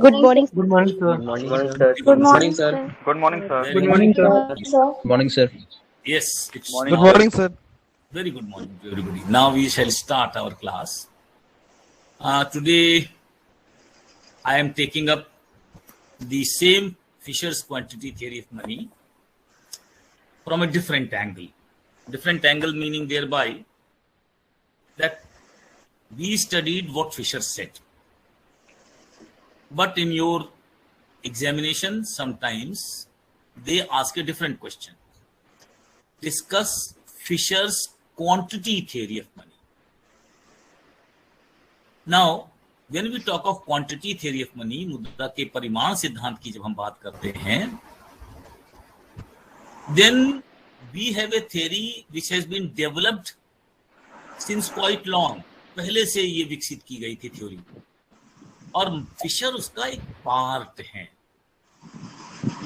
Good morning. Good morning, sir. Good morning, sir. Good morning, sir. Good morning, sir. Good morning, sir. Sir. Morning, sir. Yes, it's Morning. Good morning, sir. very good morning to everybody. Now we shall start our class. Today, I am taking up the same Fisher's quantity theory of money from a different angle. Different angle meaning thereby that we studied what Fisher said. But in your examination, sometimes they ask a different question. Discuss Fisher's quantity theory of money. Now, when we talk of quantity theory of money, मुद्रा के परिमाण सिद्धांत की जब हम बात करते हैं, then we have a theory which has been developed since quite long. पहले से ये विकसित की गई थी थ्योरी और फिशर उसका एक पार्ट है.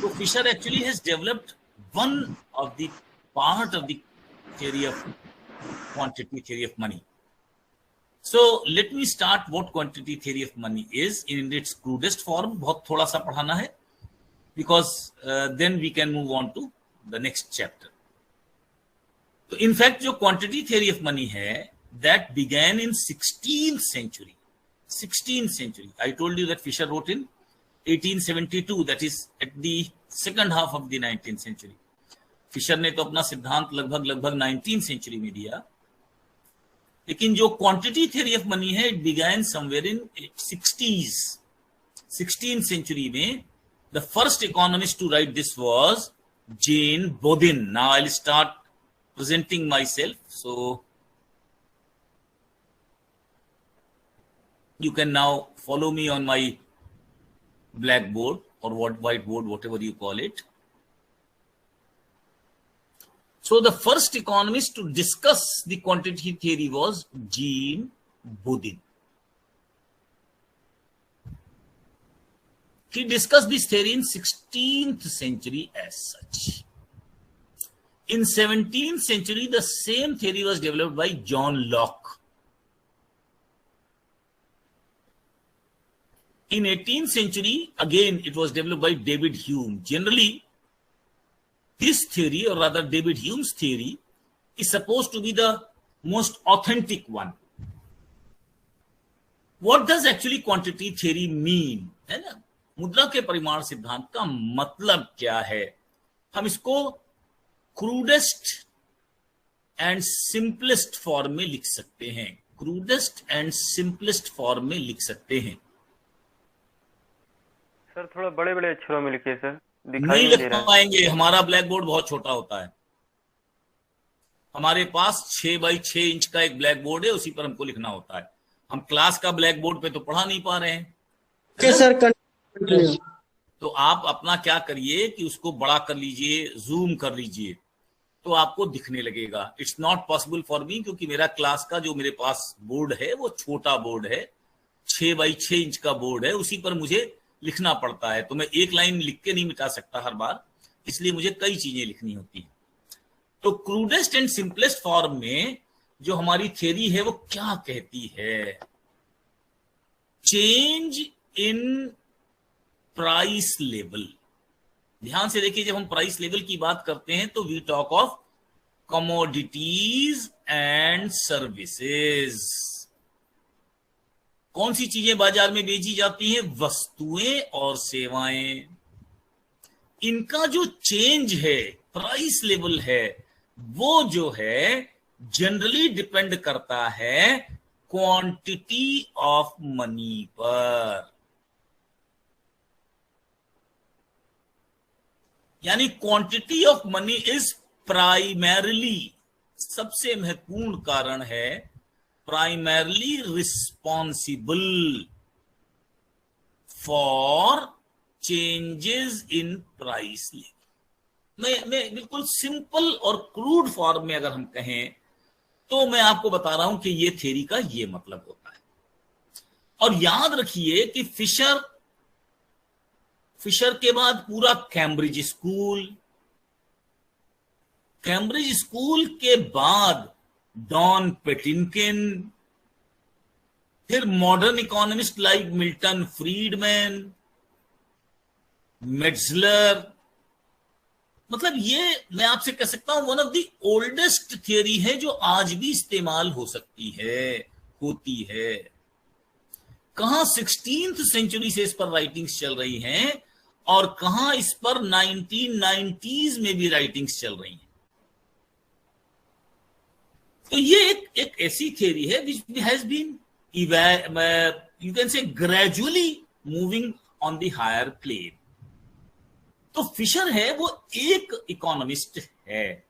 तो Fisher actually has developed one of the part of the theory of quantity theory of money. So let me start what quantity theory of money is in its crudest form. बहुत थोड़ा सा पढ़ाना है because then we can move on to the next chapter. So in fact जो quantity theory of money है that began in 16th century. 16th century. I told you that Fisher wrote in 1872, that is at the second half of the 19th century. Fisher ने तो अपना सिद्धांत लगभग 19th century में दिया, लेकिन जो क्वांटिटी थ्योरी ऑफ मनी है it began somewhere in 16th century में. The first economist to write this was Jean Bodin. Now I will start presenting myself, so you can now follow me on my blackboard or whiteboard, whatever you call it. So the first economist to discuss the quantity theory was Jean Bodin. He discussed this theory in 16th century as such. In 17th century, the same theory was developed by John Locke. In 18th century, again, it was developed by David Hume. Generally, this theory, or rather David Hume's theory, is supposed to be the most authentic one. What does actually quantity theory mean? है ना, मुद्रा के परिमाण सिद्धांत का मतलब क्या है? हम इसको क्रूडेस्ट एंड सिंपलेस्ट फॉर्म में लिख सकते हैं. क्रूडेस्ट एंड सिंपलेस्ट फॉर्म में लिख सकते हैं. सर थोड़ा बड़े बड़े अक्षरों में लिखिए सर, दिखाई नहीं नहीं दे लिख रहा है. पाएंगे, हमारा ब्लैक बोर्ड बहुत छोटा होता है. हमारे पास 6 बाई 6 इंच का एक ब्लैक बोर्ड है, उसी पर हमको लिखना होता है. हम क्लास का ब्लैक बोर्ड पे तो पढ़ा नहीं पा रहे हैं. सर तो आप अपना क्या करिए कि उसको बड़ा कर लीजिए, जूम कर लीजिए, तो आपको दिखने लगेगा. It's not possible for me, क्योंकि मेरा क्लास का जो मेरे पास बोर्ड है वो छोटा बोर्ड है, 6 बाई 6 इंच का बोर्ड है, उसी पर मुझे लिखना पड़ता है. तो मैं एक लाइन लिख के नहीं मिटा सकता हर बार, इसलिए मुझे कई चीजें लिखनी होती हैं. तो क्रूडेस्ट एंड सिंपलेस्ट फॉर्म में जो हमारी थ्योरी है वो क्या कहती है? Change in price level. ध्यान से देखिए, जब हम प्राइस लेवल की बात करते हैं तो we talk of commodities and services. कौन सी चीजें बाजार में बेची जाती हैं? वस्तुएं और सेवाएं. इनका जो चेंज है, प्राइस लेवल है, वो जो है जनरली डिपेंड करता है क्वांटिटी ऑफ मनी पर. यानी quantity of money is primarily, सबसे महत्वपूर्ण कारण है, primarily responsible for changes in price level. मैं बिल्कुल सिंपल और क्रूड फॉर्म में अगर हम कहें तो मैं आपको बता रहा हूं कि ये थ्योरी का ये मतलब होता है. और याद रखिए कि फिशर के बाद पूरा कैम्ब्रिज स्कूल के बाद डॉन पेटिनकिन, फिर modern economist like Milton Friedman, Metzler, मतलब ये मैं आपसे कह सकता हूं one of the oldest theory है जो आज भी इस्तेमाल हो सकती है, होती है। कहां 16th सेंचुरी से इस पर राइटिंग्स चल रही हैं और कहां इस पर 1990s में भी राइटिंग्स चल रही हैं। तो ये एक ऐसी थियरी है which has been you can say gradually moving on the higher plane. तो फिशर है वो एक इकोनॉमिस्ट है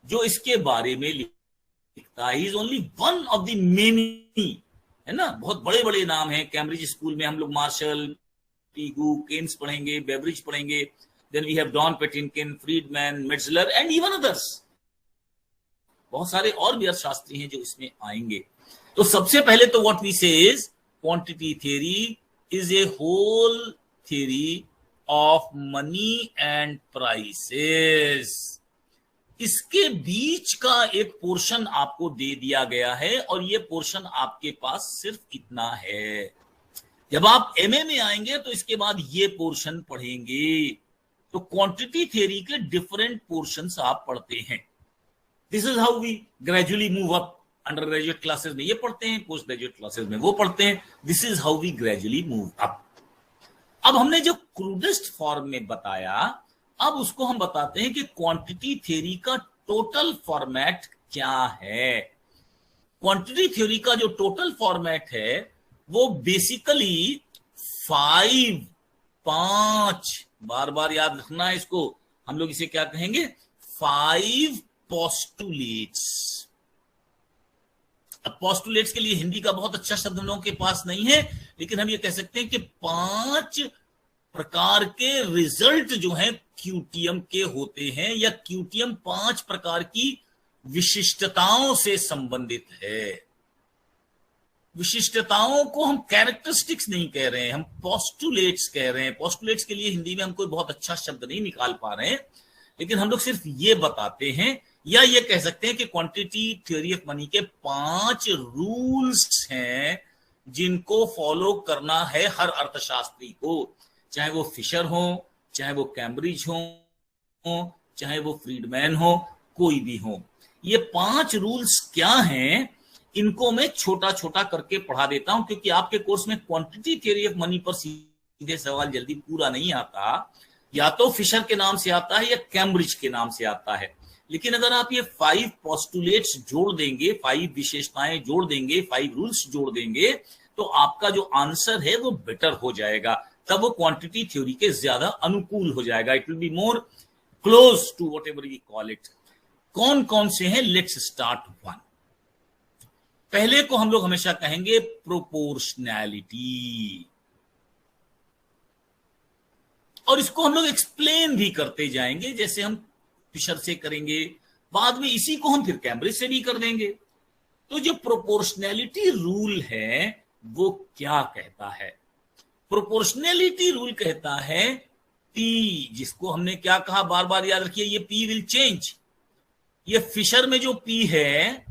जो इसके बारे में लिखता है। Is only one of the many, है ना, बहुत बड़े बड़े नाम हैं। कैम्ब्रिज स्कूल में हम लोग मार्शल, पीगू, केन्स पढ़ेंगे, बेवरिज पढ़ेंगे, then we have Don Patinkin, Friedman, Metzler and even others. बहुत सारे और भी अर्थशास्त्री हैं जो इसमें आएंगे। तो सबसे पहले तो व्हाट वी से is quantity theory is a whole theory of money and prices. इसके बीच का एक पोर्शन आपको दे दिया गया है और ये पोर्शन आपके पास सिर्फ इतना है। जब आप एमए में आएंगे तो इसके बाद ये पोर्शन पढ़ेंगे। तो क्वांटिटी थ्योरी के डिफरेंट पोर्शंस आप पढ़ते हैं। This is how we gradually move up. Undergraduate classes में ये पढ़ते हैं, पोस्ट ग्रेजुएट क्लासेस में वो पढ़ते हैं। This is how we gradually move up. अब हमने जो क्रूडेस्ट फॉर्म में बताया, अब उसको हम बताते हैं कि क्वांटिटी थ्योरी का टोटल फॉर्मेट क्या है। क्वांटिटी थ्योरी का जो टोटल फॉर्मेट है वो बेसिकली 5 बार बार याद रखना है इसको, हम लोग इसे क्या कहेंगे, 5 पोस्टुलेट्स। अब पोस्टुलेट्स के लिए हिंदी का बहुत अच्छा शब्द हम लोगों के पास नहीं है, लेकिन हम ये कह सकते हैं कि 5 प्रकार के रिजल्ट जो हैं क्यूटीएम के होते हैं, या क्यूटीएम 5 प्रकार की विशिष्टताओं से संबंधित है। विशिष्टताओं को हम कैरेक्टरिस्टिक्स नहीं कह रहे हैं, हम पोस्टुलेट्स कह रहे हैं। पोस्टुलेट्स के लिए हिंदी में हम कोई बहुत अच्छा शब्द नहीं निकाल पा रहे हैं, लेकिन हम लोग सिर्फ ये बताते हैं, या ये कह सकते हैं कि क्वांटिटी थ्योरी ऑफ मनी के 5 रूल्स हैं जिनको फॉलो करना है हर अर्थशास्त्री को, चाहे वो फिशर हो, चाहे वो कैम्ब्रिज हो, चाहे वो फ्रीडमैन हो, कोई भी हो। ये 5 रूल्स क्या हैं, इनको मैं छोटा छोटा करके पढ़ा देता हूं, क्योंकि आपके कोर्स में क्वांटिटी थ्योरी ऑफ मनी पर सीधे सवाल जल्दी पूरा नहीं आता। या तो फिशर के नाम से आता है या कैम्ब्रिज के नाम से आता है। लेकिन अगर आप ये 5 पोस्टुलेट्स जोड़ देंगे, 5 विशेषताएं जोड़ देंगे, 5 रूल्स जोड़ देंगे, तो आपका जो आंसर है वो बेटर हो जाएगा। तब वो क्वांटिटी थ्योरी के ज्यादा अनुकूल हो जाएगा। It will be more close to whatever we call it. कौन कौन से हैं, लेट्स स्टार्ट 1। पहले को हम लोग हमेशा कहेंगे प्रोपोर्शनैलिटी, और इसको हम लोग एक्सप्लेन भी करते जाएंगे, जैसे हम फिशर से करेंगे, बाद में इसी को हम फिर कैम्ब्रिज से भी कर देंगे। तो जो प्रोपोर्शनैलिटी रूल है वो क्या कहता है? प्रोपोर्शनैलिटी रूल कहता है पी, जिसको हमने क्या कहा, बार बार याद रखिए, ये पी विल चेंज। ये फिशर में जो पी है,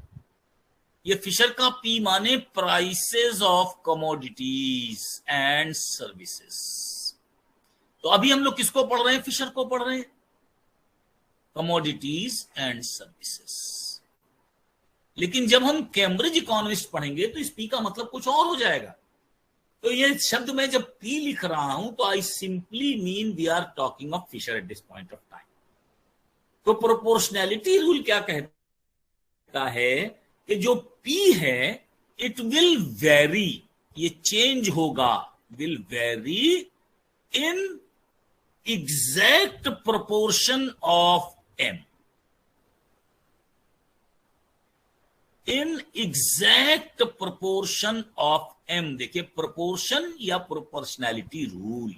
ये फिशर का पी माने prices of commodities and services. तो अभी हम लोग किसको पढ़ रहे हैं? फिशर को पढ़ रहे हैं, कमोडिटीज एंड सर्विसेज। लेकिन जब हम कैम्ब्रिज इकोनॉमिस्ट पढ़ेंगे तो इस पी का मतलब कुछ और हो जाएगा। तो ये शब्द मैं जब पी लिख रहा हूं तो I simply mean we are talking of Fisher at this point of time. तो प्रोपोर्शनैलिटी रूल क्या कहता है कि जो पी है इट विल वेरी, ये चेंज होगा, will vary in exact proportion of m, in exact proportion of m। देखिए, प्रोपोर्शन या प्रोपोर्शनैलिटी रूल,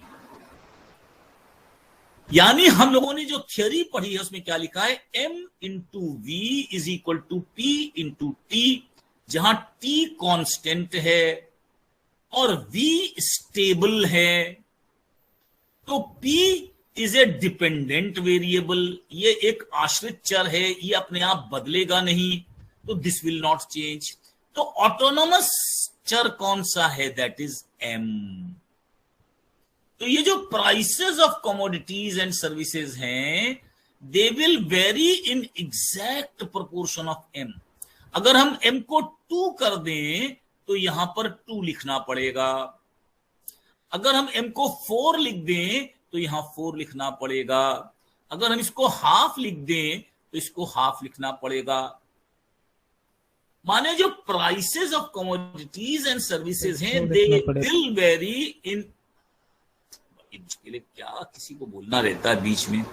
यानी हम लोगों ने जो थ्योरी पढ़ी है उसमें क्या लिखा है, m into V is equal to p into T, जहां t कांस्टेंट है और v स्टेबल है। तो p is a dependent variable, ये एक आश्रित चर है, ये अपने आप बदलेगा नहीं, तो दिस विल नॉट चेंज। तो ऑटोनोमस चर कौन सा है? That is m। तो ये जो prices of commodities and services हैं, they will vary in exact proportion of M. अगर हम एम को 2 कर दें तो यहां पर 2 लिखना पड़ेगा। अगर हम एम को 4 लिख दें तो यहां 4 लिखना पड़ेगा। अगर हम इसको हाफ लिख दें तो इसको हाफ लिखना पड़ेगा। माने जो prices of commodities and services हैं, दे विल वेरी इन। इसके लिए क्या किसी को बोलना रहता है बीच में?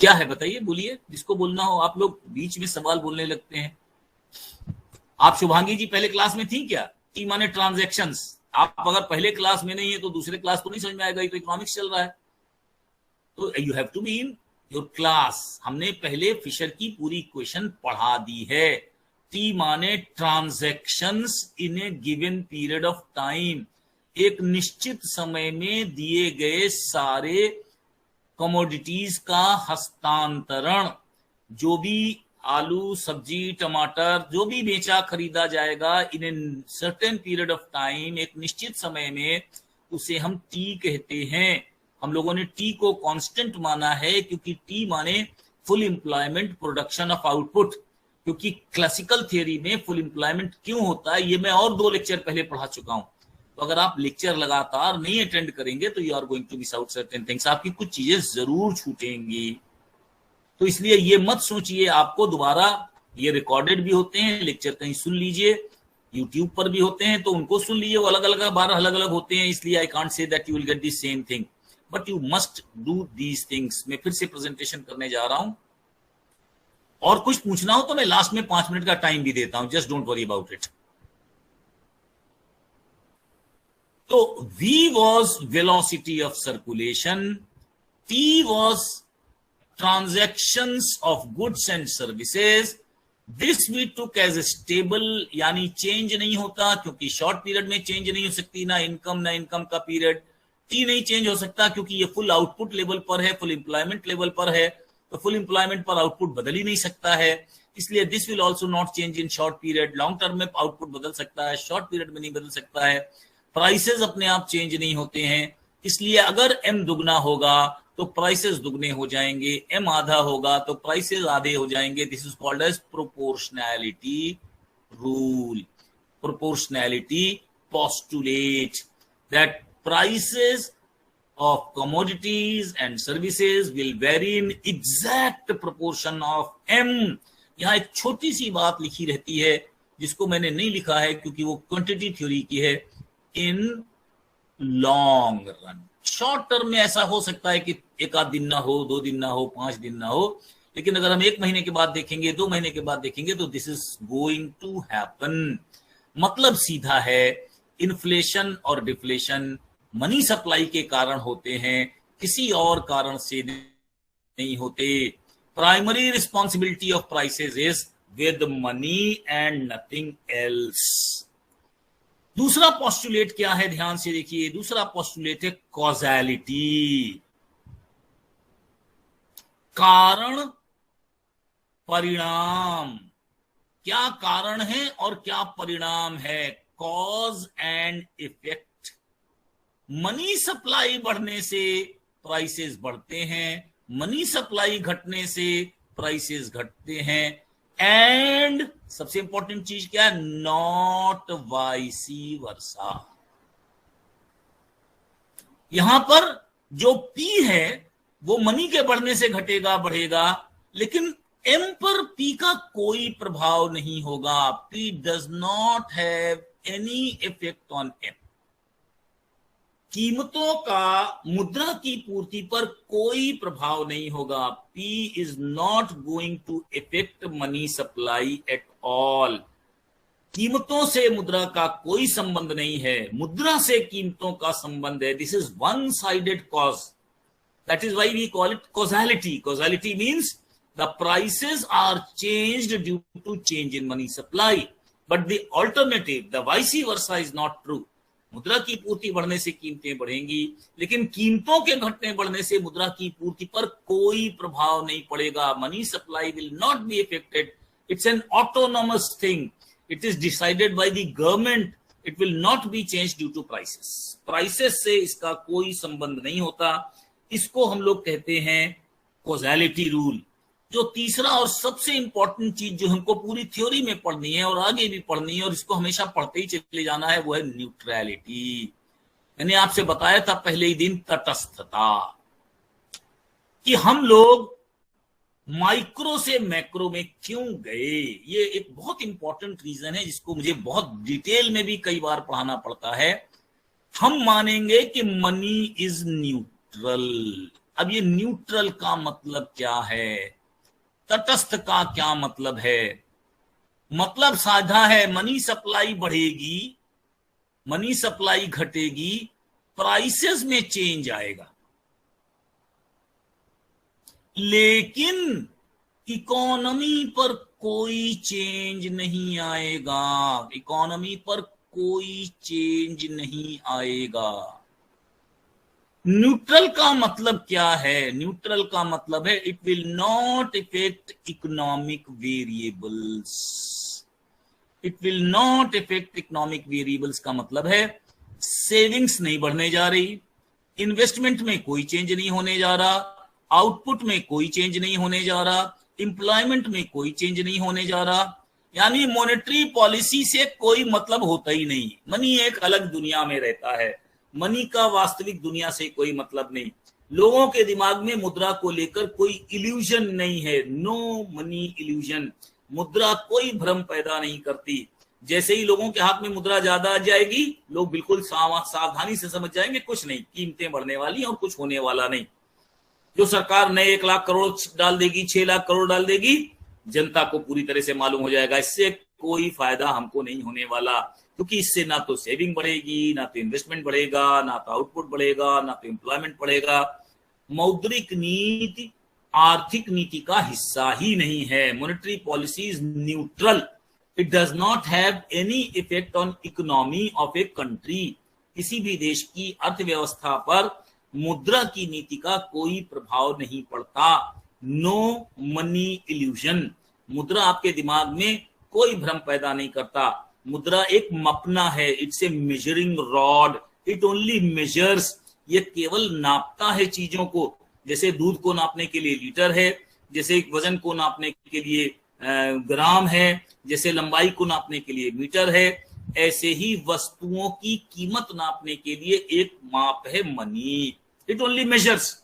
क्या है बताइए, बोलिए, जिसको बोलना हो। आप लोग बीच में सवाल बोलने लगते हैं। आप शुभांगी जी पहले क्लास में थी क्या? टी माने ट्रांजैक्शंस। आप अगर पहले क्लास में नहीं है तो दूसरे क्लास तो नहीं समझ में आएगा, ये तो इकोनॉमिक्स चल रहा है। तो you have to be in your class. हमने पहले फिशर की पूरी इक्वेशन पढ़ा दी है। टी माने transactions in A given period of time. एक निश्चित समय में दिए गए सारे कमोडिटीज का हस्तांतरण। जो भी आलू, सब्जी, टमाटर जो भी बेचा खरीदा जाएगा in a certain period of time, एक निश्चित समय में, उसे हम टी कहते हैं। हम लोगों ने टी को कांस्टेंट माना है क्योंकि टी माने full employment production of output. क्योंकि क्लासिकल थियरी में फुल एम्प्लॉयमेंट क्यों होता है ये मैं और 2 लेक्चर पहले पढ़ा चुका हूं। तो अगर आप लेक्चर लगातार नहीं अटेंड करेंगे तो you are going to miss out certain things. आपकी कुछ चीजें जरूर छूटेंगी। तो इसलिए ये मत सोचिए आपको दोबारा, ये रिकॉर्डेड भी होते हैं लेक्चर, कहीं सुन लीजिए, यूट्यूब पर भी होते हैं तो उनको सुन लीजिए, वो अलग अलग बार अलग अलग होते हैं। इसलिए I can't say that you will get the same thing, but you must do these things. मैं फिर से प्रेजेंटेशन करने जा रहा हूं, और कुछ पूछना हो तो मैं लास्ट में 5 मिनट का टाइम भी देता हूं, just don't worry about it. तो V was velocity of circulation, T was transactions of goods and services. This we took as a stable, यानी चेंज नहीं होता क्योंकि शॉर्ट पीरियड में चेंज नहीं हो सकती, ना इनकम का पीरियड। T नहीं चेंज हो सकता क्योंकि ये फुल आउटपुट लेवल पर है, फुल एम्प्लॉयमेंट लेवल पर है, तो फुल एम्प्लॉयमेंट पर आउटपुट बदल ही नहीं सकता है। इसलिए this will also not change in short period. Long term में आउटपुट बदल सकता है, शॉर्ट पीरियड में नहीं बदल सकता है। प्राइसेस अपने आप चेंज नहीं होते हैं, इसलिए अगर एम दुगना होगा तो प्राइसेस दुगने हो जाएंगे, एम आधा होगा तो प्राइसेस आधे हो जाएंगे। This is called as proportionality rule. Proportionality postulates that prices of commodities and services will vary in exact proportion of m। यहां एक छोटी सी बात लिखी रहती है जिसको मैंने नहीं लिखा है क्योंकि वो क्वांटिटी थ्योरी की है। In long run, short term में ऐसा हो सकता है कि 1 आध दिन ना हो, 2 दिन ना हो, 5 दिन ना हो, लेकिन अगर हम 1 महीने के बाद देखेंगे, 2 महीने के बाद देखेंगे तो this is going to happen. मतलब सीधा है, इन्फ्लेशन और डिफ्लेशन मनी सप्लाई के कारण होते हैं, किसी और कारण से नहीं होते। Primary responsibility of prices is with money and nothing else. दूसरा पोस्टुलेट क्या है, ध्यान से देखिए। दूसरा पोस्टुलेट है कॉजैलिटी, कारण परिणाम। क्या कारण है और क्या परिणाम है? Cause and effect. Money supply बढ़ने से प्राइसेस बढ़ते हैं, मनी सप्लाई घटने से प्राइसेस घटते हैं। एंड सबसे इंपॉर्टेंट चीज क्या है? नॉट वाइसी वर्सा। यहां पर जो पी है वो मनी के बढ़ने से घटेगा, बढ़ेगा, लेकिन एम पर पी का कोई प्रभाव नहीं होगा। P does not have any effect on M. कीमतों का मुद्रा की पूर्ति पर कोई प्रभाव नहीं होगा। P is not going to affect money supply at all। कीमतों से मुद्रा का कोई संबंध नहीं है, मुद्रा से कीमतों का संबंध है। This is one sided cause, that is why we call it causality. Causality means the prices are changed due to change in money supply, but the alternative, the vice versa is not true. मुद्रा की पूर्ति बढ़ने से कीमतें बढ़ेंगी, लेकिन कीमतों के घटने बढ़ने से मुद्रा की पूर्ति पर कोई प्रभाव नहीं पड़ेगा। Money supply will not be affected. It's an autonomous thing. It is decided by the government it will not be change due to prices. Prices से इसका कोई संबंध नहीं होता। इसको हम लोग कहते हैं कॉजेलिटी रूल। जो तीसरा और सबसे इंपॉर्टेंट चीज जो हमको पूरी थ्योरी में पढ़नी है और आगे भी पढ़नी है और इसको हमेशा पढ़ते ही चले जाना है, वो है न्यूट्रलिटी। मैंने आपसे बताया था पहले ही दिन, तटस्थता, कि हम लोग माइक्रो से मैक्रो में क्यों गए। ये एक बहुत इंपॉर्टेंट रीजन है जिसको मुझे बहुत डिटेल में भी कई बार पढ़ाना पड़ता है। हम मानेंगे कि मनी इज न्यूट्रल। अब ये न्यूट्रल का मतलब क्या है, तटस्थ का क्या मतलब है? मतलब साधा है, मनी सप्लाई बढ़ेगी, मनी सप्लाई घटेगी, प्राइसेस में चेंज आएगा, लेकिन इकोनॉमी पर कोई चेंज नहीं आएगा। इकोनॉमी पर कोई चेंज नहीं आएगा। न्यूट्रल का मतलब क्या है? न्यूट्रल का मतलब है it will not effect economic variables. It will not effect economic variables का मतलब है सेविंग्स नहीं बढ़ने जा रही, इन्वेस्टमेंट में कोई चेंज नहीं होने जा रहा, आउटपुट में कोई चेंज नहीं होने जा रहा, एम्प्लॉयमेंट में कोई चेंज नहीं होने जा रहा। यानी मॉनेटरी पॉलिसी से कोई मतलब होता ही नहीं। मनी एक अलग दुनिया में रहता है, मनी का वास्तविक दुनिया से कोई मतलब नहीं। लोगों के दिमाग में मुद्रा को लेकर कोई इल्यूजन नहीं है। No money illusion. मुद्रा कोई भ्रम पैदा नहीं करती। जैसे ही लोगों के हाथ में मुद्रा ज्यादा आ जाएगी, लोग बिल्कुल सावधानी से समझ जाएंगे कुछ नहीं, कीमतें बढ़ने वाली और कुछ होने वाला नहीं। जो सरकार नए 1 लाख करोड़ डाल देगी, 6 लाख करोड़ डाल देगी, जनता को पूरी तरह से मालूम हो जाएगा इससे कोई फायदा हमको नहीं होने वाला, क्योंकि इससे ना तो सेविंग बढ़ेगी, ना तो इन्वेस्टमेंट बढ़ेगा, ना तो आउटपुट बढ़ेगा, ना तो एम्प्लॉयमेंट बढ़ेगा। मौद्रिक नीति आर्थिक नीति का हिस्सा ही नहीं है। Monetary policy is neutral. It does not have any effect on economy of a country. किसी भी देश की अर्थव्यवस्था पर मुद्रा की नीति का कोई प्रभाव नहीं पड़ता। No money illusion. मुद्रा आपके दिमाग में कोई भ्रम पैदा नहीं करता। मुद्रा एक मपना है, it's a measuring rod. It only measures. ये केवल नापता है चीजों को। जैसे दूध को नापने के लिए लीटर है, जैसे वजन को नापने के लिए ग्राम है, जैसे लंबाई को नापने के लिए मीटर है, ऐसे ही वस्तुओं की कीमत नापने के लिए एक माप है मनी। It only measures.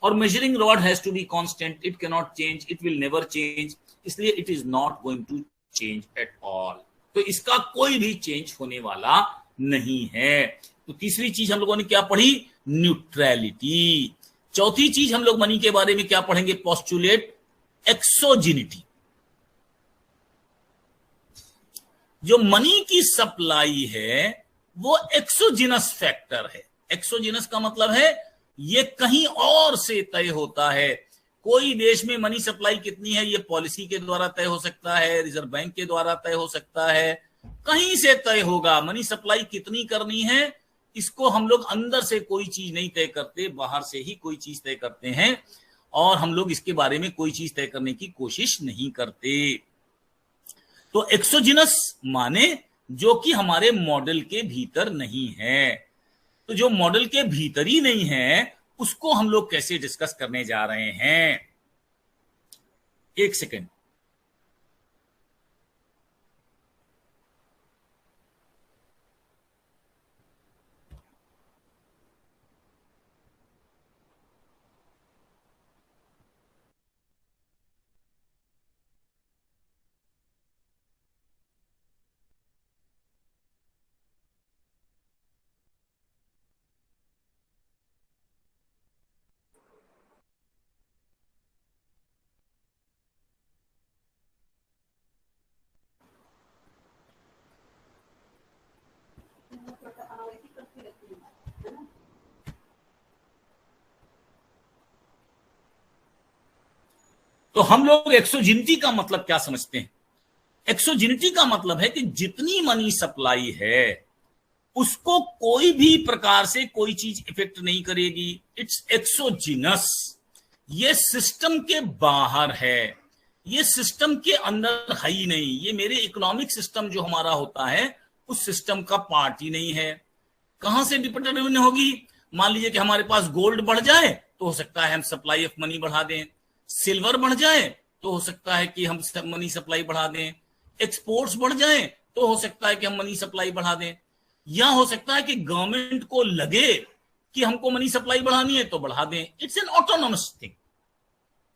और measuring rod has to be constant. It can not change, it will never change, इसलिए it is not going to change at all. तो इसका कोई भी चेंज होने वाला नहीं है। तो तीसरी चीज हम लोगों ने क्या पढ़ी? न्यूट्रलिटी। चौथी चीज हम लोग मनी के बारे में क्या पढ़ेंगे? पोस्टुलेट एक्सोजिनिटी। जो मनी की सप्लाई है वो एक्सोजिनस फैक्टर है। एक्सोजिनस का मतलब है ये कहीं और से तय होता है। कोई देश में मनी सप्लाई कितनी है ये पॉलिसी के द्वारा तय हो सकता है, रिजर्व बैंक के द्वारा तय हो सकता है, कहीं से तय होगा। मनी सप्लाई कितनी करनी है इसको हम लोग अंदर से कोई चीज नहीं तय करते, बाहर से ही कोई चीज तय करते हैं, और हम लोग इसके बारे में कोई चीज तय करने की कोशिश नहीं करते। तो एक्सोजिनस माने जो कि हमारे मॉडल के भीतर नहीं है। तो जो मॉडल के भीतर ही नहीं है उसको हम लोग कैसे डिस्कस करने जा रहे हैं? एक सेकेंड। तो हम लोग एक्सोजिनिटी का मतलब क्या समझते हैं? एक्सोजिनिटी का मतलब है कि जितनी मनी सप्लाई है उसको कोई भी प्रकार से कोई चीज इफेक्ट नहीं करेगी। It's exogenous. ये सिस्टम के बाहर है, ये सिस्टम के अंदर है ही नहीं। ये मेरे इकोनॉमिक सिस्टम जो हमारा होता है उस सिस्टम का पार्ट ही नहीं है। कहां से डिटरमिन होगी? मान लीजिए कि हमारे पास गोल्ड बढ़ जाए तो हो सकता है हम सप्लाई ऑफ मनी बढ़ा दें, सिल्वर बढ़ जाए तो हो सकता है कि हम मनी सप्लाई बढ़ा दें, एक्सपोर्ट्स बढ़ जाए तो हो सकता है कि हम मनी सप्लाई बढ़ा दें, या हो सकता है कि गवर्नमेंट को लगे कि हमको मनी सप्लाई बढ़ानी है तो बढ़ा दें। It's an autonomous thing,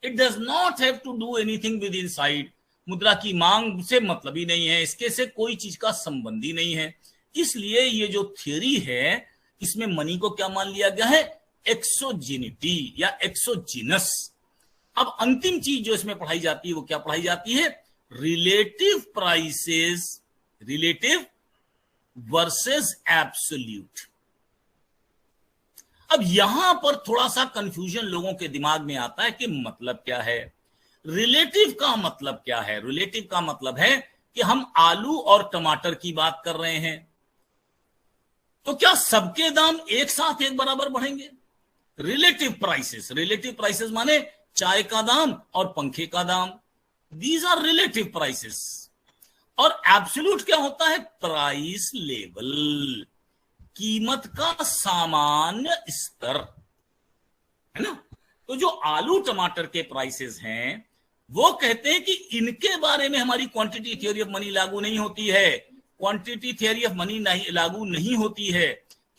it does not have to do anything with inside. मुद्रा की मांग से मतलब ही नहीं है, इसके से कोई चीज का संबंध ही नहीं है। इसलिए ये जो थ्योरी है इसमें मनी को क्या मान लिया गया है? एक्सोजिनिटी या एक्सोजिनस। अब अंतिम चीज जो इसमें पढ़ाई जाती है वो क्या पढ़ाई जाती है? Relative prices, relative versus absolute. अब यहां पर थोड़ा सा कंफ्यूजन लोगों के दिमाग में आता है कि मतलब क्या है, रिलेटिव का मतलब क्या है। रिलेटिव का मतलब है कि हम आलू और टमाटर की बात कर रहे हैं तो क्या सबके दाम एक साथ एक बराबर बढ़ेंगे? रिलेटिव प्राइसेस माने चाय का दाम और पंखे का दाम, दीज आर रिलेटिव प्राइसेस। और एब्सोल्यूट क्या होता है? प्राइस लेवल, कीमत का सामान्य स्तर, है ना। तो जो आलू टमाटर के प्राइसेस हैं वो कहते हैं कि इनके बारे में हमारी क्वांटिटी थ्योरी ऑफ मनी लागू नहीं होती है। क्वांटिटी थ्योरी ऑफ मनी नहीं लागू नहीं होती है।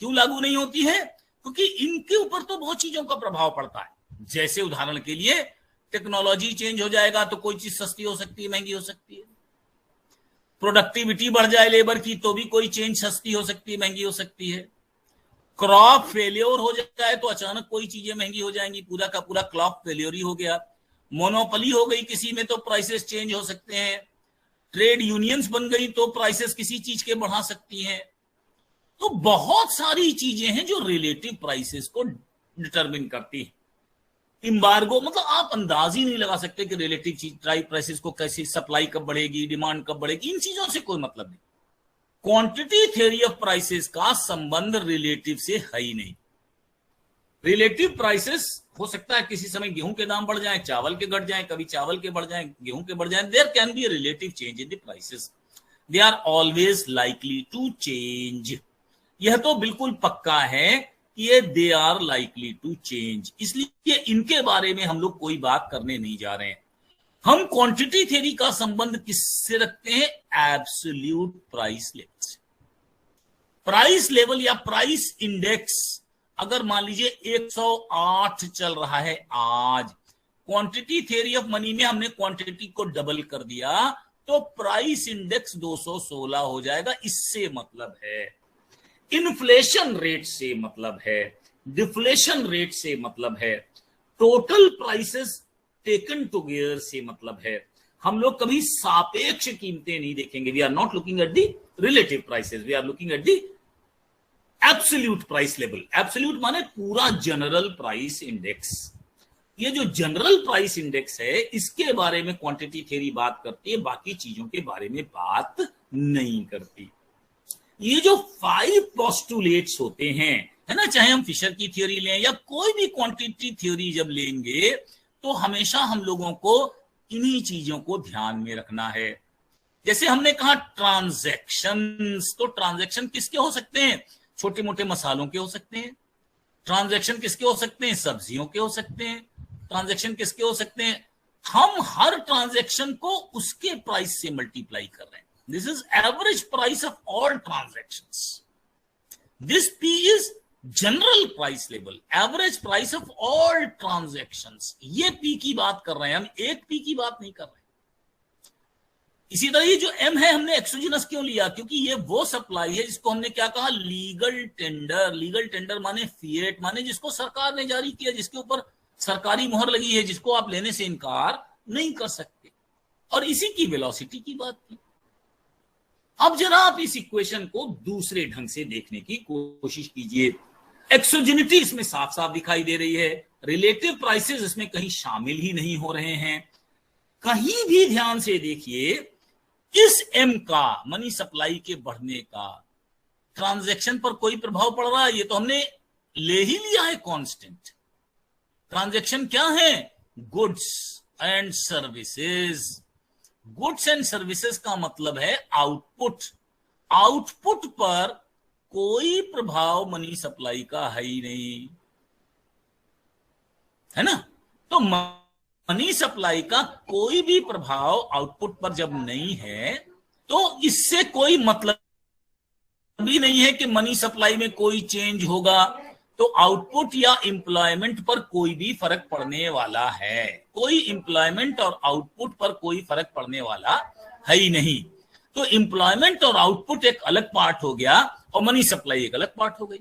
क्यों लागू नहीं होती है? क्योंकि इनके ऊपर तो बहुत चीजों का प्रभाव पड़ता है। जैसे उदाहरण के लिए टेक्नोलॉजी चेंज हो जाएगा तो कोई चीज सस्ती हो सकती है, महंगी हो सकती है। प्रोडक्टिविटी बढ़ जाए लेबर की तो भी कोई चेंज सस्ती हो सकती है, महंगी हो सकती है। क्रॉप फेलियर हो जाए तो अचानक कोई चीजें महंगी हो जाएंगी, पूरा का पूरा क्रॉप फेलियर ही हो गया। मोनोपोली हो गई किसी में तो प्राइसेस चेंज हो सकते हैं। ट्रेड यूनियंस बन गई तो प्राइसेस किसी चीज के बढ़ा सकती हैं। तो बहुत सारी चीजें हैं जो रिलेटिव प्राइसेस को डिटरमिन करती है। एम्बार्गो मतलब आप अंदाज ही नहीं लगा सकते कि रिलेटिव चीज प्राइसेस को कैसे, सप्लाई कब बढ़ेगी, डिमांड कब बढ़ेगी, इन चीजों से कोई मतलब नहीं। क्वांटिटी थ्योरी ऑफ प्राइसेस का संबंध रिलेटिव से है ही नहीं। रिलेटिव प्राइसेस हो सकता है किसी समय गेहूं के दाम बढ़ जाए, चावल के घट जाए, कभी चावल के बढ़ जाए, गेहूं के बढ़ जाए। There can be a relative change in the prices. They are always likely to change. यह तो बिल्कुल पक्का है कि ये they are likely to change, इसलिए इनके बारे में हम लोग कोई बात करने नहीं जा रहे हैं। हम क्वांटिटी थ्योरी का संबंध किससे रखते हैं? एब्सोल्यूट प्राइस लेवल से। प्राइस लेवल या प्राइस इंडेक्स अगर मान लीजिए 108 चल रहा है आज, क्वांटिटी थ्योरी ऑफ मनी में हमने क्वांटिटी को डबल कर दिया तो प्राइस इंडेक्स 216 हो जाएगा। इससे मतलब है इन्फ्लेशन रेट से मतलब है, डिफ्लेशन रेट से मतलब है, टोटल प्राइसेस टेकन टुगेदर से मतलब है। हम लोग कभी सापेक्ष कीमतें नहीं देखेंगे। We are not looking at the relative prices, we are looking at the absolute price level. Absolute माने पूरा जनरल प्राइस इंडेक्स। ये जो जनरल प्राइस इंडेक्स है इसके बारे में क्वांटिटी थ्योरी बात करती है, बाकी चीजों के बारे में बात नहीं करती। ये जो 5 पोस्टुलेट्स होते हैं, है ना, चाहे हम फिशर की थ्योरी लें या कोई भी क्वांटिटी थ्योरी जब लेंगे तो हमेशा हम लोगों को इन्हीं चीजों को ध्यान में रखना है। जैसे हमने कहा ट्रांजैक्शंस, तो ट्रांजैक्शन किसके हो सकते हैं? छोटे मोटे मसालों के हो सकते हैं। ट्रांजैक्शन किसके हो सकते हैं? सब्जियों के हो सकते हैं। ट्रांजैक्शन किसके हो सकते हैं? हम हर ट्रांजैक्शन को उसके प्राइस से मल्टीप्लाई कर रहे हैं। This is average price of all transactions. This P is general price level, average price of all transactions. ये पी की बात कर रहे हैं हम, एक पी की बात नहीं कर रहे हैं। इसी तरह ये जो एम है हमने एक्सोजिनस क्यों लिया? क्योंकि ये वो सप्लाई है जिसको हमने क्या कहा? Legal tender. लीगल टेंडर माने फिएट, माने जिसको सरकार ने जारी किया, जिसके ऊपर सरकारी मोहर लगी है, जिसको आप लेने से इनकार नहीं कर सकते। और इसी की वेलोसिटी की बात की। अब जरा आप इस इक्वेशन को दूसरे ढंग से देखने की कोशिश कीजिए। एक्सोजिनिटी इसमें साफ साफ दिखाई दे रही है, रिलेटिव प्राइसेस इसमें कहीं शामिल ही नहीं हो रहे हैं। कहीं भी ध्यान से देखिए, इस एम का, मनी सप्लाई के बढ़ने का, ट्रांजैक्शन पर कोई प्रभाव पड़ रहा है? ये तो हमने ले ही लिया है कांस्टेंट। ट्रांजैक्शन क्या है? Goods and services. Goods and services का मतलब है आउटपुट। आउटपुट पर कोई प्रभाव मनी सप्लाई का है ही नहीं, है ना। तो मनी सप्लाई का कोई भी प्रभाव आउटपुट पर जब नहीं है तो इससे कोई मतलब भी नहीं है कि मनी सप्लाई में कोई चेंज होगा, तो आउटपुट या एम्प्लॉयमेंट पर कोई भी फर्क पड़ने वाला है। कोई एम्प्लॉयमेंट और आउटपुट पर कोई फर्क पड़ने वाला है ही नहीं। तो एम्प्लॉयमेंट और आउटपुट एक अलग पार्ट हो गया और मनी सप्लाई एक अलग पार्ट हो गई।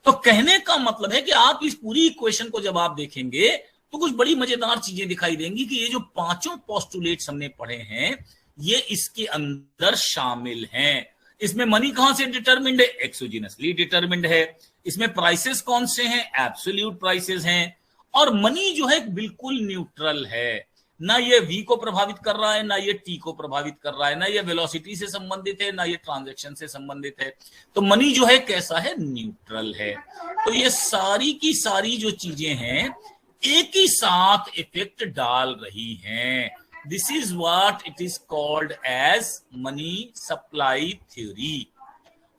तो कहने का मतलब है कि आप इस पूरी इक्वेशन को जब आप देखेंगे तो कुछ बड़ी मजेदार चीजें दिखाई देंगी कि ये जो पांचों पोस्टुलेट्स हमने पढ़े हैं ये इसके अंदर शामिल हैं। इसमें मनी कहां से डिटरमिन्ड है? एक्सोजिनसली डिटरमिन्ड है। इसमें प्राइसेस कौन से हैं? एब्सोल्यूट प्राइसेस हैं। और मनी जो है बिल्कुल न्यूट्रल है, ना ये वी को प्रभावित कर रहा है, ना ये टी को प्रभावित कर रहा है, ना ये वेलोसिटी से संबंधित है, ना ये ट्रांजैक्शन से संबंधित है। तो मनी जो है कैसा है? न्यूट्रल है। तो ये सारी की सारी जो चीजें हैं एक ही साथ इफेक्ट डाल रही हैं। This is what it is called as money supply theory.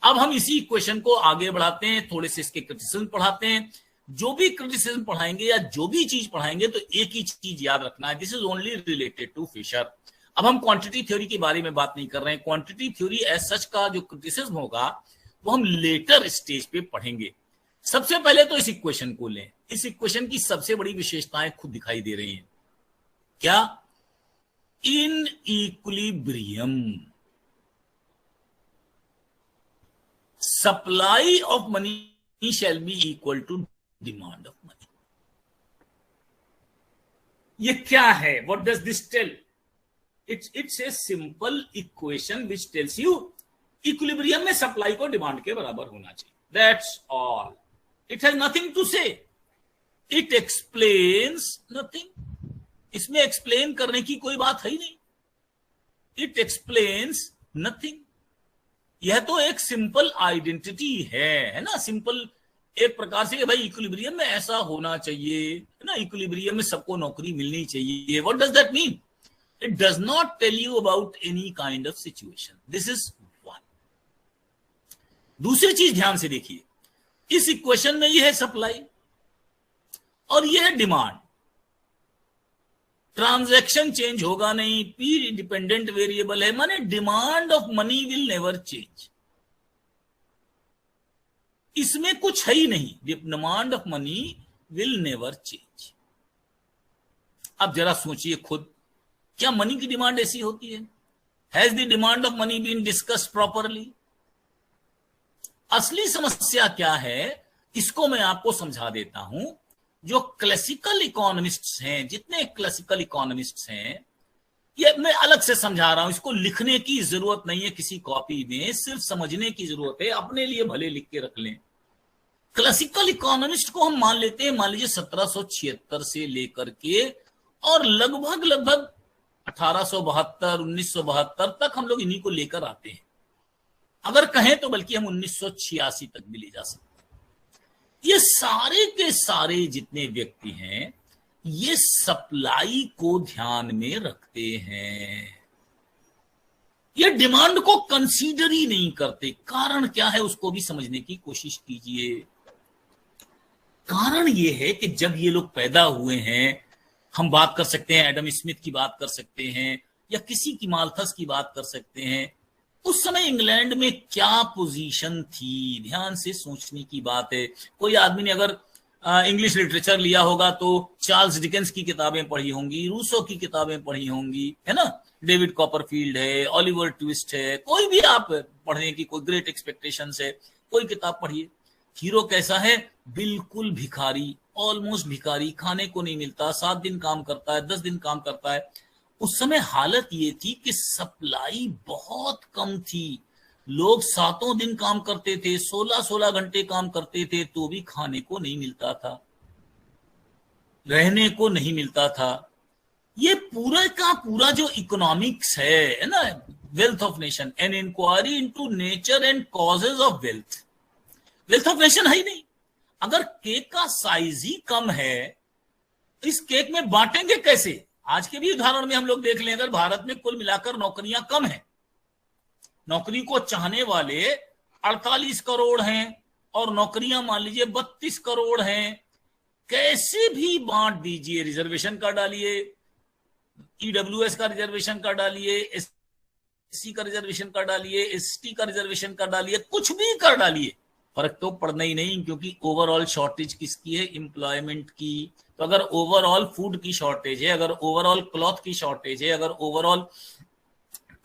अब हम इसी क्वेश्चन को आगे बढ़ाते हैं, थोड़े से इसके क्रिटिसिज्म पढ़ाते हैं। जो भी क्रिटिसिज्म पढ़ाएंगे या जो भी चीज पढ़ाएंगे तो एक ही चीज याद रखना है, this is only related to Fisher. अब हम क्वांटिटी थ्योरी के बारे में बात नहीं कर रहे हैं। क्वांटिटी थ्योरी एज सच का जो क्रिटिसिज्म होगा वो हम लेटर स्टेज पे पढ़ेंगे। सबसे पहले तो इस इक्वेशन को लें। इस इक्वेशन की सबसे बड़ी विशेषताएं खुद दिखाई दे रही हैं। क्या? In equilibrium supply of money shall be equal to demand of money. ये क्या है? What does this tell? It's a simple equation which tells you equilibrium में सप्लाई को डिमांड के बराबर होना चाहिए। That's all. It has nothing to say. It explains nothing. इसमें एक्सप्लेन करने की कोई बात है ही नहीं। It explains nothing. यह तो एक सिंपल आइडेंटिटी है ना। सिंपल एक प्रकार से भाई इक्विलिब्रियम में ऐसा होना चाहिए, है ना। इक्विलिब्रियम में सबको नौकरी मिलनी चाहिए। What does that mean? It does not tell you about any kind of situation. This is one. दूसरी चीज ध्यान से देखिए, इस इक्वेशन में यह है सप्लाई और यह है डिमांड। ट्रांजैक्शन चेंज होगा नहीं, पी इंडिपेंडेंट वेरिएबल है, माने demand of money will never change. इसमें कुछ है ही नहीं। Demand of money will never change. अब जरा सोचिए खुद, क्या मनी की डिमांड ऐसी होती है? Has the demand of money been discussed properly? असली समस्या क्या है इसको मैं आपको समझा देता हूं। जो क्लासिकल इकोनॉमिस्ट्स हैं, जितने क्लासिकल इकोनॉमिस्ट्स हैं, ये मैं अलग से समझा रहा हूं। इसको लिखने की जरूरत नहीं है किसी कॉपी में, सिर्फ समझने की जरूरत है। अपने लिए भले लिख के रख लें। क्लासिकल इकोनॉमिस्ट को हम मान लेते हैं, मान लीजिए 1776 से लेकर के और लगभग 1872 1972 तक हम लोग इन्हीं को लेकर आते हैं। अगर कहें तो बल्कि हम 1986 तक भी ले जा सकते हैं। ये सारे के सारे जितने व्यक्ति हैं ये सप्लाई को ध्यान में रखते हैं, ये डिमांड को कंसीडर ही नहीं करते। कारण क्या है उसको भी समझने की कोशिश कीजिए। कारण ये है कि जब ये लोग पैदा हुए हैं, हम बात कर सकते हैं एडम स्मिथ की बात कर सकते हैं या किसी की माल्थस की बात कर सकते हैं, उस समय इंग्लैंड में क्या पोजीशन थी, ध्यान से सोचने की बात है। कोई आदमी ने अगर इंग्लिश लिटरेचर लिया होगा तो चार्ल्स डिकेंस की किताबें पढ़ी होंगी, रूसो की किताबें पढ़ी होंगी, है ना। डेविड कॉपरफील्ड है, ऑलिवर ट्विस्ट है, कोई भी आप पढ़ने की, कोई ग्रेट एक्सपेक्टेशंस है, कोई किताब पढ़िए। हीरो कैसा है? बिल्कुल भिखारी, ऑलमोस्ट भिखारी, खाने को नहीं मिलता, 7 दिन काम करता है, 10 दिन काम करता है। उस समय हालत ये थी कि सप्लाई बहुत कम थी। लोग 7 दिन काम करते थे, 16-16 घंटे काम करते थे, तो भी खाने को नहीं मिलता था, रहने को नहीं मिलता था। ये पूरा का पूरा जो इकोनॉमिक्स है ना, wealth of nation, an inquiry into nature and causes of wealth. Wealth of nation है ही नहीं। अगर केक का साइज ही कम है, इस केक में बांटेंगे कैसे? आज के भी उदाहरण में हम लोग देख लें, अगर भारत में कुल मिलाकर नौकरियां कम है नौकरी को चाहने वाले 48 करोड़ हैं और नौकरियां मान लीजिए 32 करोड़ हैं। कैसे भी बांट दीजिए, रिजर्वेशन का डालिए, ईडब्ल्यूएस का रिजर्वेशन का डालिए, एससी का रिजर्वेशन का डालिए, एसटी का रिजर्वेशन का डालिए, कुछ भी कर डालिए, फर्क तो पड़ना ही नहीं, क्योंकि ओवरऑल शॉर्टेज किसकी है? एम्प्लॉयमेंट की। तो अगर ओवरऑल फूड की शॉर्टेज है, अगर ओवरऑल क्लॉथ की शॉर्टेज है, अगर ओवरऑल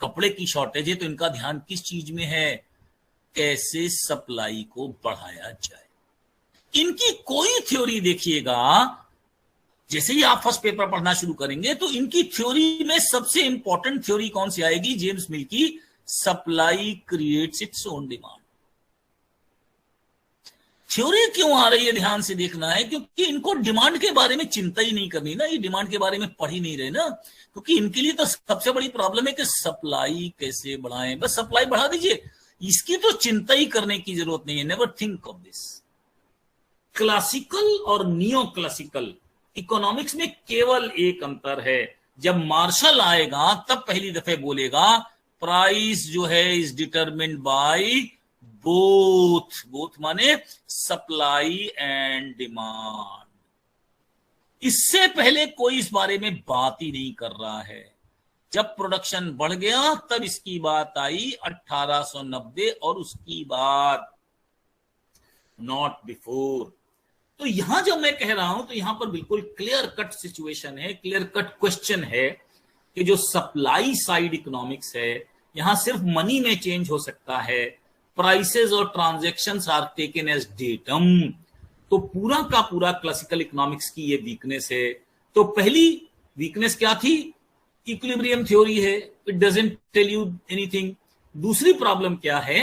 कपड़े की शॉर्टेज है, तो इनका ध्यान किस चीज में है? कैसे सप्लाई को बढ़ाया जाए। इनकी कोई थ्योरी देखिएगा, जैसे ही आप फर्स्ट पेपर पढ़ना शुरू करेंगे तो इनकी थ्योरी में सबसे इंपॉर्टेंट थ्योरी कौन सी आएगी? जेम्स मिल की, supply creates its own demand. Theory क्यों आ रही है ध्यान से देखना है, क्योंकि इनको डिमांड के बारे में चिंता ही नहीं करनी ना, ये डिमांड के बारे में पढ़ ही नहीं रहे ना, क्योंकि इनके लिए तो सबसे बड़ी प्रॉब्लम है कि सप्लाई कैसे बढ़ाएं। बस सप्लाई बढ़ा दीजिए, इसकी तो चिंता ही करने की जरूरत नहीं है। Never think of this. Classical और नियो क्लासिकल इकोनॉमिक्स में केवल एक अंतर है, जब मार्शल आएगा तब पहली दफे बोलेगा प्राइस जो है इज डिटरमिन्ड बाय बोथ माने सप्लाई एंड डिमांड। इससे पहले कोई इस बारे में बात ही नहीं कर रहा है। जब प्रोडक्शन बढ़ गया तब इसकी बात आई 1890 और उसकी बाद, नॉट बिफोर। तो यहां जब मैं कह रहा हूं तो यहां पर बिल्कुल क्लियर कट सिचुएशन है, क्लियर कट क्वेश्चन है कि जो सप्लाई साइड इकोनॉमिक्स है, यहां सिर्फ मनी में चेंज हो सकता है, प्राइसेस और transactions are taken as datum. तो पूरा का पूरा क्लासिकल इकोनॉमिक्स की ये वीकनेस है। तो पहली वीकनेस क्या थी? इक्विलिब्रियम थ्योरी है, it doesn't tell you anything. दूसरी प्रॉब्लम क्या है?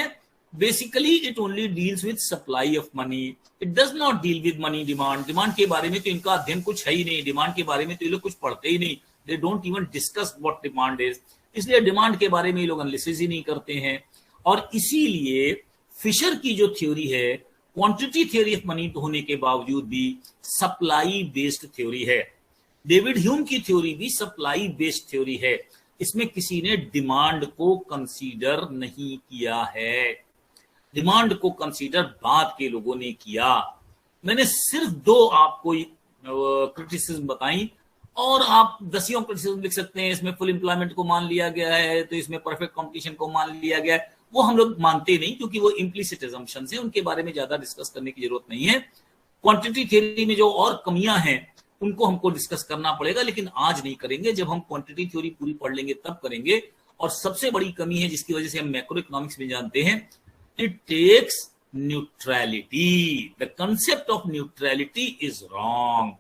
Basically it only deals with supply of money, it does not deal with money demand. Demand के बारे में तो इनका अध्ययन कुछ है ही नहीं, डिमांड के बारे में तो ये लोग कुछ पढ़ते ही नहीं, they don't even discuss what demand is. इसलिए डिमांड के बारे में ये लोग एनालिसिस ही नहीं करते हैं। और इसीलिए फिशर की जो थ्योरी है, क्वांटिटी थ्योरी ऑफ मनी होने के बावजूद भी सप्लाई बेस्ड थ्योरी है। डेविड ह्यूम की थ्योरी भी सप्लाई बेस्ड थ्योरी है, इसमें किसी ने डिमांड को कंसीडर नहीं किया है। डिमांड को कंसीडर बाद के लोगों ने किया। मैंने सिर्फ 2 आपको क्रिटिसिज्म बताई, और आप दसियों क्रिटिसिज्म लिख सकते हैं। इसमें फुल एम्प्लॉयमेंट को मान लिया गया है, तो इसमें परफेक्ट कंपटीशन को मान लिया गया है। वो हम लोग मानते नहीं, क्योंकि वो इम्प्लिसिट अजम्पशंस हैं, उनके बारे में ज्यादा डिस्कस करने की जरूरत नहीं है। क्वांटिटी थ्योरी में जो और कमियां हैं उनको हमको डिस्कस करना पड़ेगा, लेकिन आज नहीं करेंगे। जब हम क्वांटिटी थ्योरी पूरी पढ़ लेंगे तब करेंगे। और सबसे बड़ी कमी है जिसकी वजह से हम मैक्रो इकोनॉमिक्स में जानते हैं, it takes neutrality. The concept of neutrality is wrong.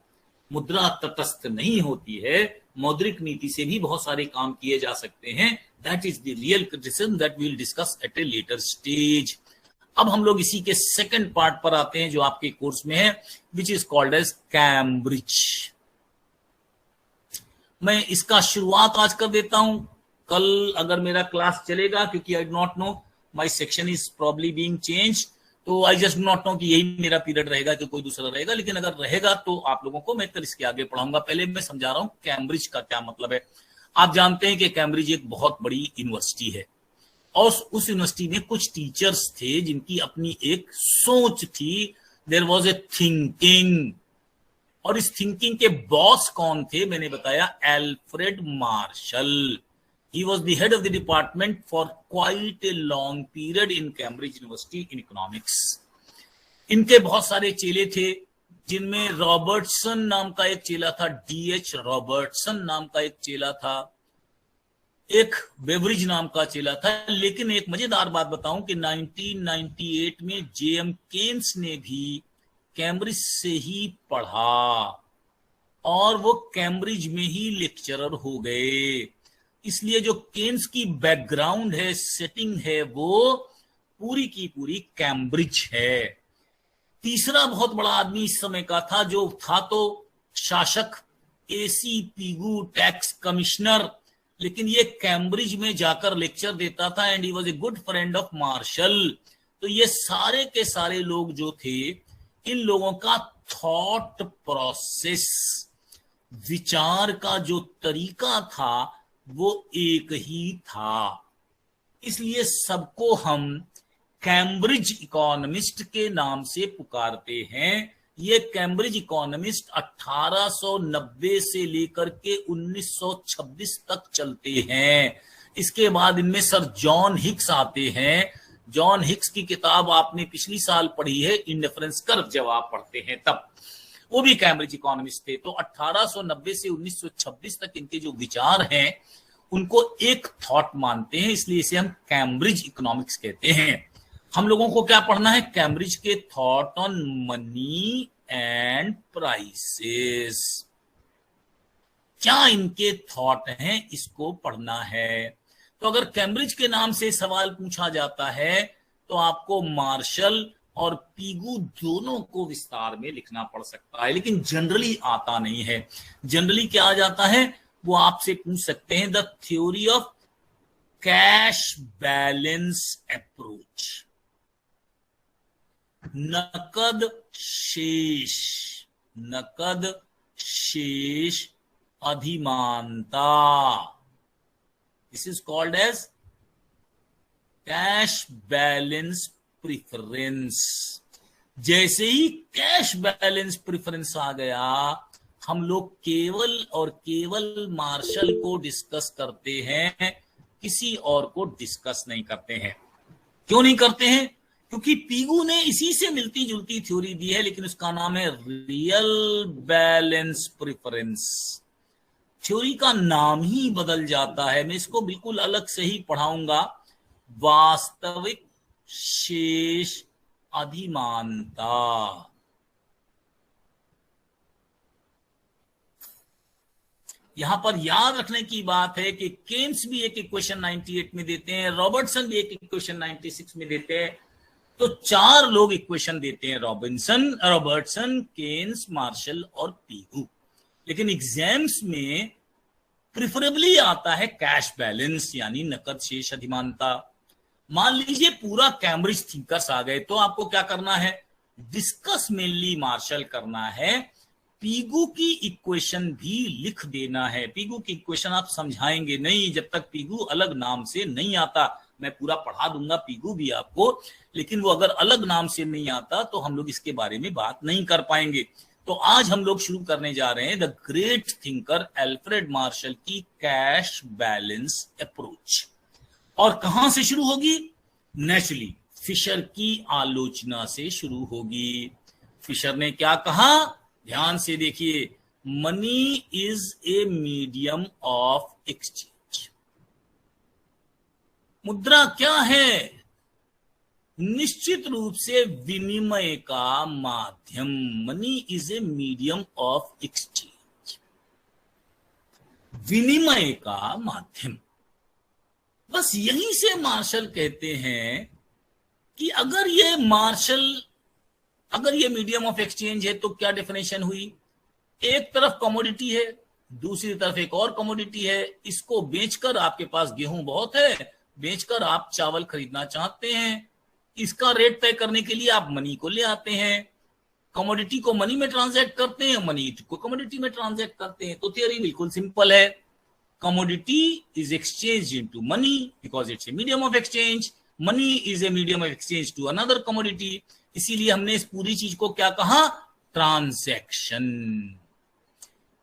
मुद्रा तटस्थ नहीं होती है, मौद्रिक नीति से भी बहुत सारे काम किए जा सकते हैं। That is the real criticism that we will discuss at a later stage. अब हम लोग इसी के सेकंड पार्ट पर आते हैं जो आपके कोर्स में है, which is called as Cambridge. मैं इसका शुरुआत आज कर देता हूं, कल अगर मेरा क्लास चलेगा, क्योंकि I do not know, my section is probably being change, तो आई जस्ट नॉट नो कि यही मेरा पीरियड रहेगा कि कोई दूसरा रहेगा। लेकिन अगर रहेगा तो आप लोगों को मैं कल इसके आगे पढ़ाऊंगा। पहले मैं समझा रहा हूं कैम्ब्रिज का क्या मतलब है। आप जानते हैं कि कैम्ब्रिज एक बहुत बड़ी यूनिवर्सिटी है, और उस यूनिवर्सिटी में कुछ टीचर्स थे जिनकी अपनी एक सोच थी। देयर वाज ए थिंकिंग, और इस थिंकिंग के बॉस कौन थे? मैंने बताया, Alfred Marshall. He was the head of the department for quite a long period in Cambridge University in economics. इनके बहुत सारे चेले थे, जिनमें रॉबर्टसन नाम का एक चेला था, D.H. रॉबर्टसन नाम का एक चेला था, एक बेवरिज नाम का चेला था। लेकिन एक मजेदार बात बताऊं कि 1998 में J.M. केन्स ने भी कैम्ब्रिज से ही पढ़ा, और वो कैम्ब्रिज में ही लेक्चरर हो गए। इसलिए जो केन्स की बैकग्राउंड है, सेटिंग है, वो पूरी की पूरी कैम्ब्रिज है। तीसरा बहुत बड़ा आदमी इस समय का था, जो था तो शासक, एसी पिगू टैक्स कमिश्नर, लेकिन ये कैम्ब्रिज में जाकर लेक्चर देता था, and he was a good friend of Marshall. तो ये सारे के सारे लोग जो थे, इन लोगों का थॉट प्रोसेस, विचार का जो तरीका था, वो एक ही था। इसलिए सबको हम कैम्ब्रिज इकोनॉमिस्ट के नाम से पुकारते हैं। ये कैम्ब्रिज इकोनॉमिस्ट 1890 से लेकर के 1926 तक चलते हैं। इसके बाद इनमें सर जॉन हिक्स आते हैं। जॉन हिक्स की किताब आपने पिछली साल पढ़ी है, इंडिफरेंस कर्व, जब आप पढ़ते हैं तब, वो भी कैम्ब्रिज इकोनॉमिस्ट थे। तो 1890 से 1926 तक इनके जो विचार हैं उनको एक थॉट मानते हैं, इसलिए इसे हम कैम्ब्रिज इकोनॉमिक्स कहते हैं। हम लोगों को क्या पढ़ना है? कैम्ब्रिज के thought on money and prices. क्या इनके थॉट हैं, इसको पढ़ना है। तो अगर कैम्ब्रिज के नाम से सवाल पूछा जाता है तो आपको मार्शल और पीगू दोनों को विस्तार में लिखना पड़ सकता है, लेकिन जनरली आता नहीं है। जनरली क्या आ जाता है, वो आपसे पूछ सकते हैं the theory of cash balance approach, नकद शेष, नकद शेष अधिमानता। This is called as cash balance preference. जैसे ही कैश बैलेंस प्रिफरेंस आ गया, हम लोग केवल और केवल मार्शल को डिस्कस करते हैं, किसी और को डिस्कस नहीं करते हैं। क्यों नहीं करते हैं? क्योंकि पीगू ने इसी से मिलती जुलती थ्योरी दी है, लेकिन उसका नाम है रियल बैलेंस प्रिफरेंस। थ्योरी का नाम ही बदल जाता है। मैं इसको बिल्कुल अलग से ही पढ़ाऊंगा, वास्तविक शेष अधिमानता। यहां पर याद रखने की बात है कि केन्स भी एक इक्वेशन 98 में देते हैं, रॉबर्टसन भी एक इक्वेशन 96 में देते हैं। तो चार लोग इक्वेशन देते हैं, रॉबर्टसन, केन्स, मार्शल और पीगू। लेकिन एग्जाम्स में प्रिफरेबली आता है कैश बैलेंस, यानी नकद शेष अधिमानता। मान लीजिए पूरा कैम्ब्रिज थिंकर्स आ गए, तो आपको क्या करना है? डिस्कस मेनली मार्शल करना है। पीगू की इक्वेशन भी लिख देना है। पीगू की इक्वेशन आप समझाएंगे नहीं जब तक पीगू अलग नाम से नहीं आता। मैं पूरा पढ़ा दूंगा पीगू भी आपको, लेकिन वो अगर अलग नाम से नहीं आता तो हम लोग इसके बारे में बात नहीं कर पाएंगे। तो आज हम लोग शुरू करने जा रहे हैं the great thinker Alfred Marshall की कैश बैलेंस अप्रोच। और कहां से शुरू होगी? नेचुरली फिशर की आलोचना से शुरू होगी। फिशर ने क्या कहा? ध्यान से देखिए, money is a medium of exchange. मुद्रा क्या है? निश्चित रूप से विनिमय का माध्यम। Money is a medium of exchange, विनिमय का माध्यम। बस यहीं से मार्शल कहते हैं कि अगर ये मीडियम ऑफ एक्सचेंज है तो क्या डेफिनेशन हुई? एक तरफ कमोडिटी है, दूसरी तरफ एक और कमोडिटी है। इसको बेचकर, आपके पास गेहूं बहुत है, बेचकर आप चावल खरीदना चाहते हैं। इसका रेट तय करने के लिए आप मनी को ले आते हैं, कमोडिटी को मनी में ट्रांजैक्ट करते हैं, मनी को कमोडिटी में ट्रांजैक्ट करते हैं। तो थियरी बिल्कुल सिंपल है। commodity is exchanged into money because it's a medium of exchange. Money is a medium of exchange to another commodity. इसीलिए हमने इस पूरी चीज को क्या कहा? ट्रांजैक्शन।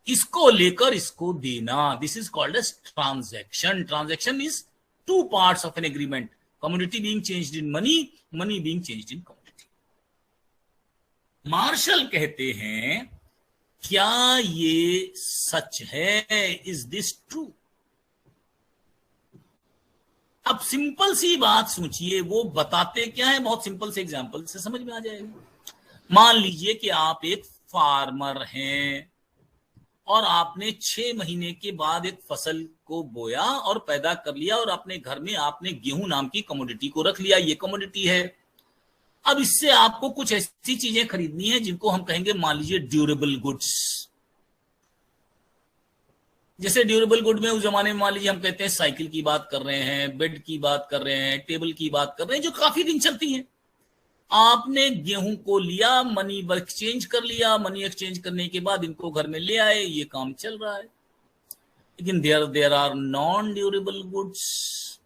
इसको लेकर इसको देना, this is called as transaction. Transaction is two parts of an agreement, commodity being changed in money, money being changed in commodity. Marshall कहते हैं, क्या ये सच है? Is this true? अब सिंपल सी बात सोचिए, वो बताते क्या है? बहुत सिंपल से एग्जांपल से समझ में आ जाएगा। मान लीजिए कि आप एक फार्मर हैं और आपने 6 महीने के बाद एक फसल को बोया और पैदा कर लिया, और अपने घर में आपने गेहूं नाम की कमोडिटी को रख लिया। ये कमोडिटी है। अब इससे आपको कुछ ऐसी चीजें खरीदनी है जिनको हम कहेंगे, मान लीजिए ड्यूरेबल गुड्स। जैसे ड्यूरेबल गुड में उस जमाने में मान लीजिए हम कहते हैं साइकिल की बात कर रहे हैं, बेड की बात कर रहे हैं, टेबल की बात कर रहे हैं, जो काफी दिन चलती हैं। आपने गेहूं को लिया, मनी एक्सचेंज कर लिया, मनी एक्सचेंज करने के बाद इनको घर में ले आए, ये काम चल रहा है। लेकिन there are non durable goods.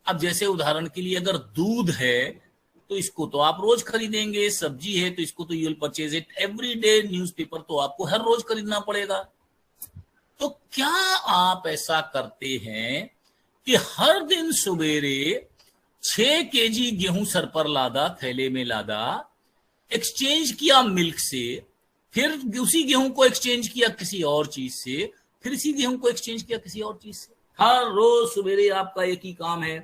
अब जैसे उदाहरण के लिए अगर दूध है तो इसको तो आप रोज खरीदेंगे, सब्जी है तो इसको तो you will purchase it every day, newspaper तो आपको हर रोज खरीदना पड़ेगा। तो क्या आप ऐसा करते हैं कि हर दिन सवेरे 6 केजी गेहूं सर पर लादा, थैले में लादा, एक्सचेंज किया मिल्क से, फिर उसी गेहूं को एक्सचेंज किया किसी और चीज से, फिर इसी गेहूं को एक्सचेंज किया किसी और चीज से। हर रोज सवेरे आपका एक ही काम है,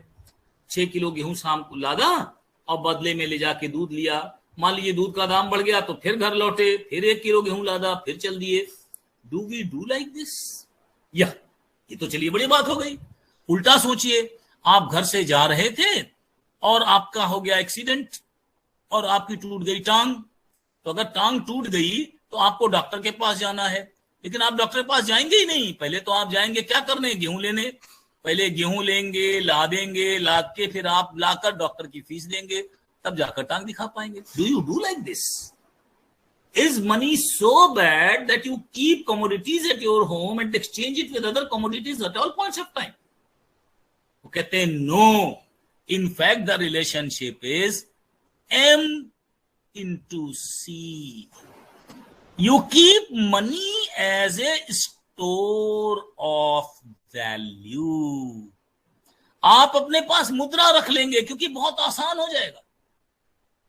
6 किलो गेहूं शाम को लादा और बदले में ले जाके दूध लिया। मान लीजिए दूध का दाम बढ़ गया तो फिर घर लौटे, फिर 1 किलो गेहूं लादा, फिर चल दिए। Do we do like this? या ये तो चलिए बड़ी बात हो गई। उल्टा सोचिए, आप घर से जा रहे थे और आपका हो गया एक्सीडेंट और आपकी टूट गई टांग। तो अगर टांग टूट गई तो आपको डॉक्टर के पास जाना है, लेकिन आप डॉक्टर के पास जाएंगे ही नहीं। पहले तो आप जाएंगे क्या करने? गेहूं लेने। पहले गेहूं लेंगे, ला देंगे, ला के फिर आप लाकर डॉक्टर की फीस देंगे, तब जाकर टांग दिखा पाएंगे। Do you do like this? Is money so bad that you keep commodities at your home and exchange it with other commodities at all points of time? वो कहते हैं no. In fact, the relationship is M into C. You keep money as a store of value. आप अपने पास मुद्रा रख लेंगे क्योंकि बहुत आसान हो जाएगा।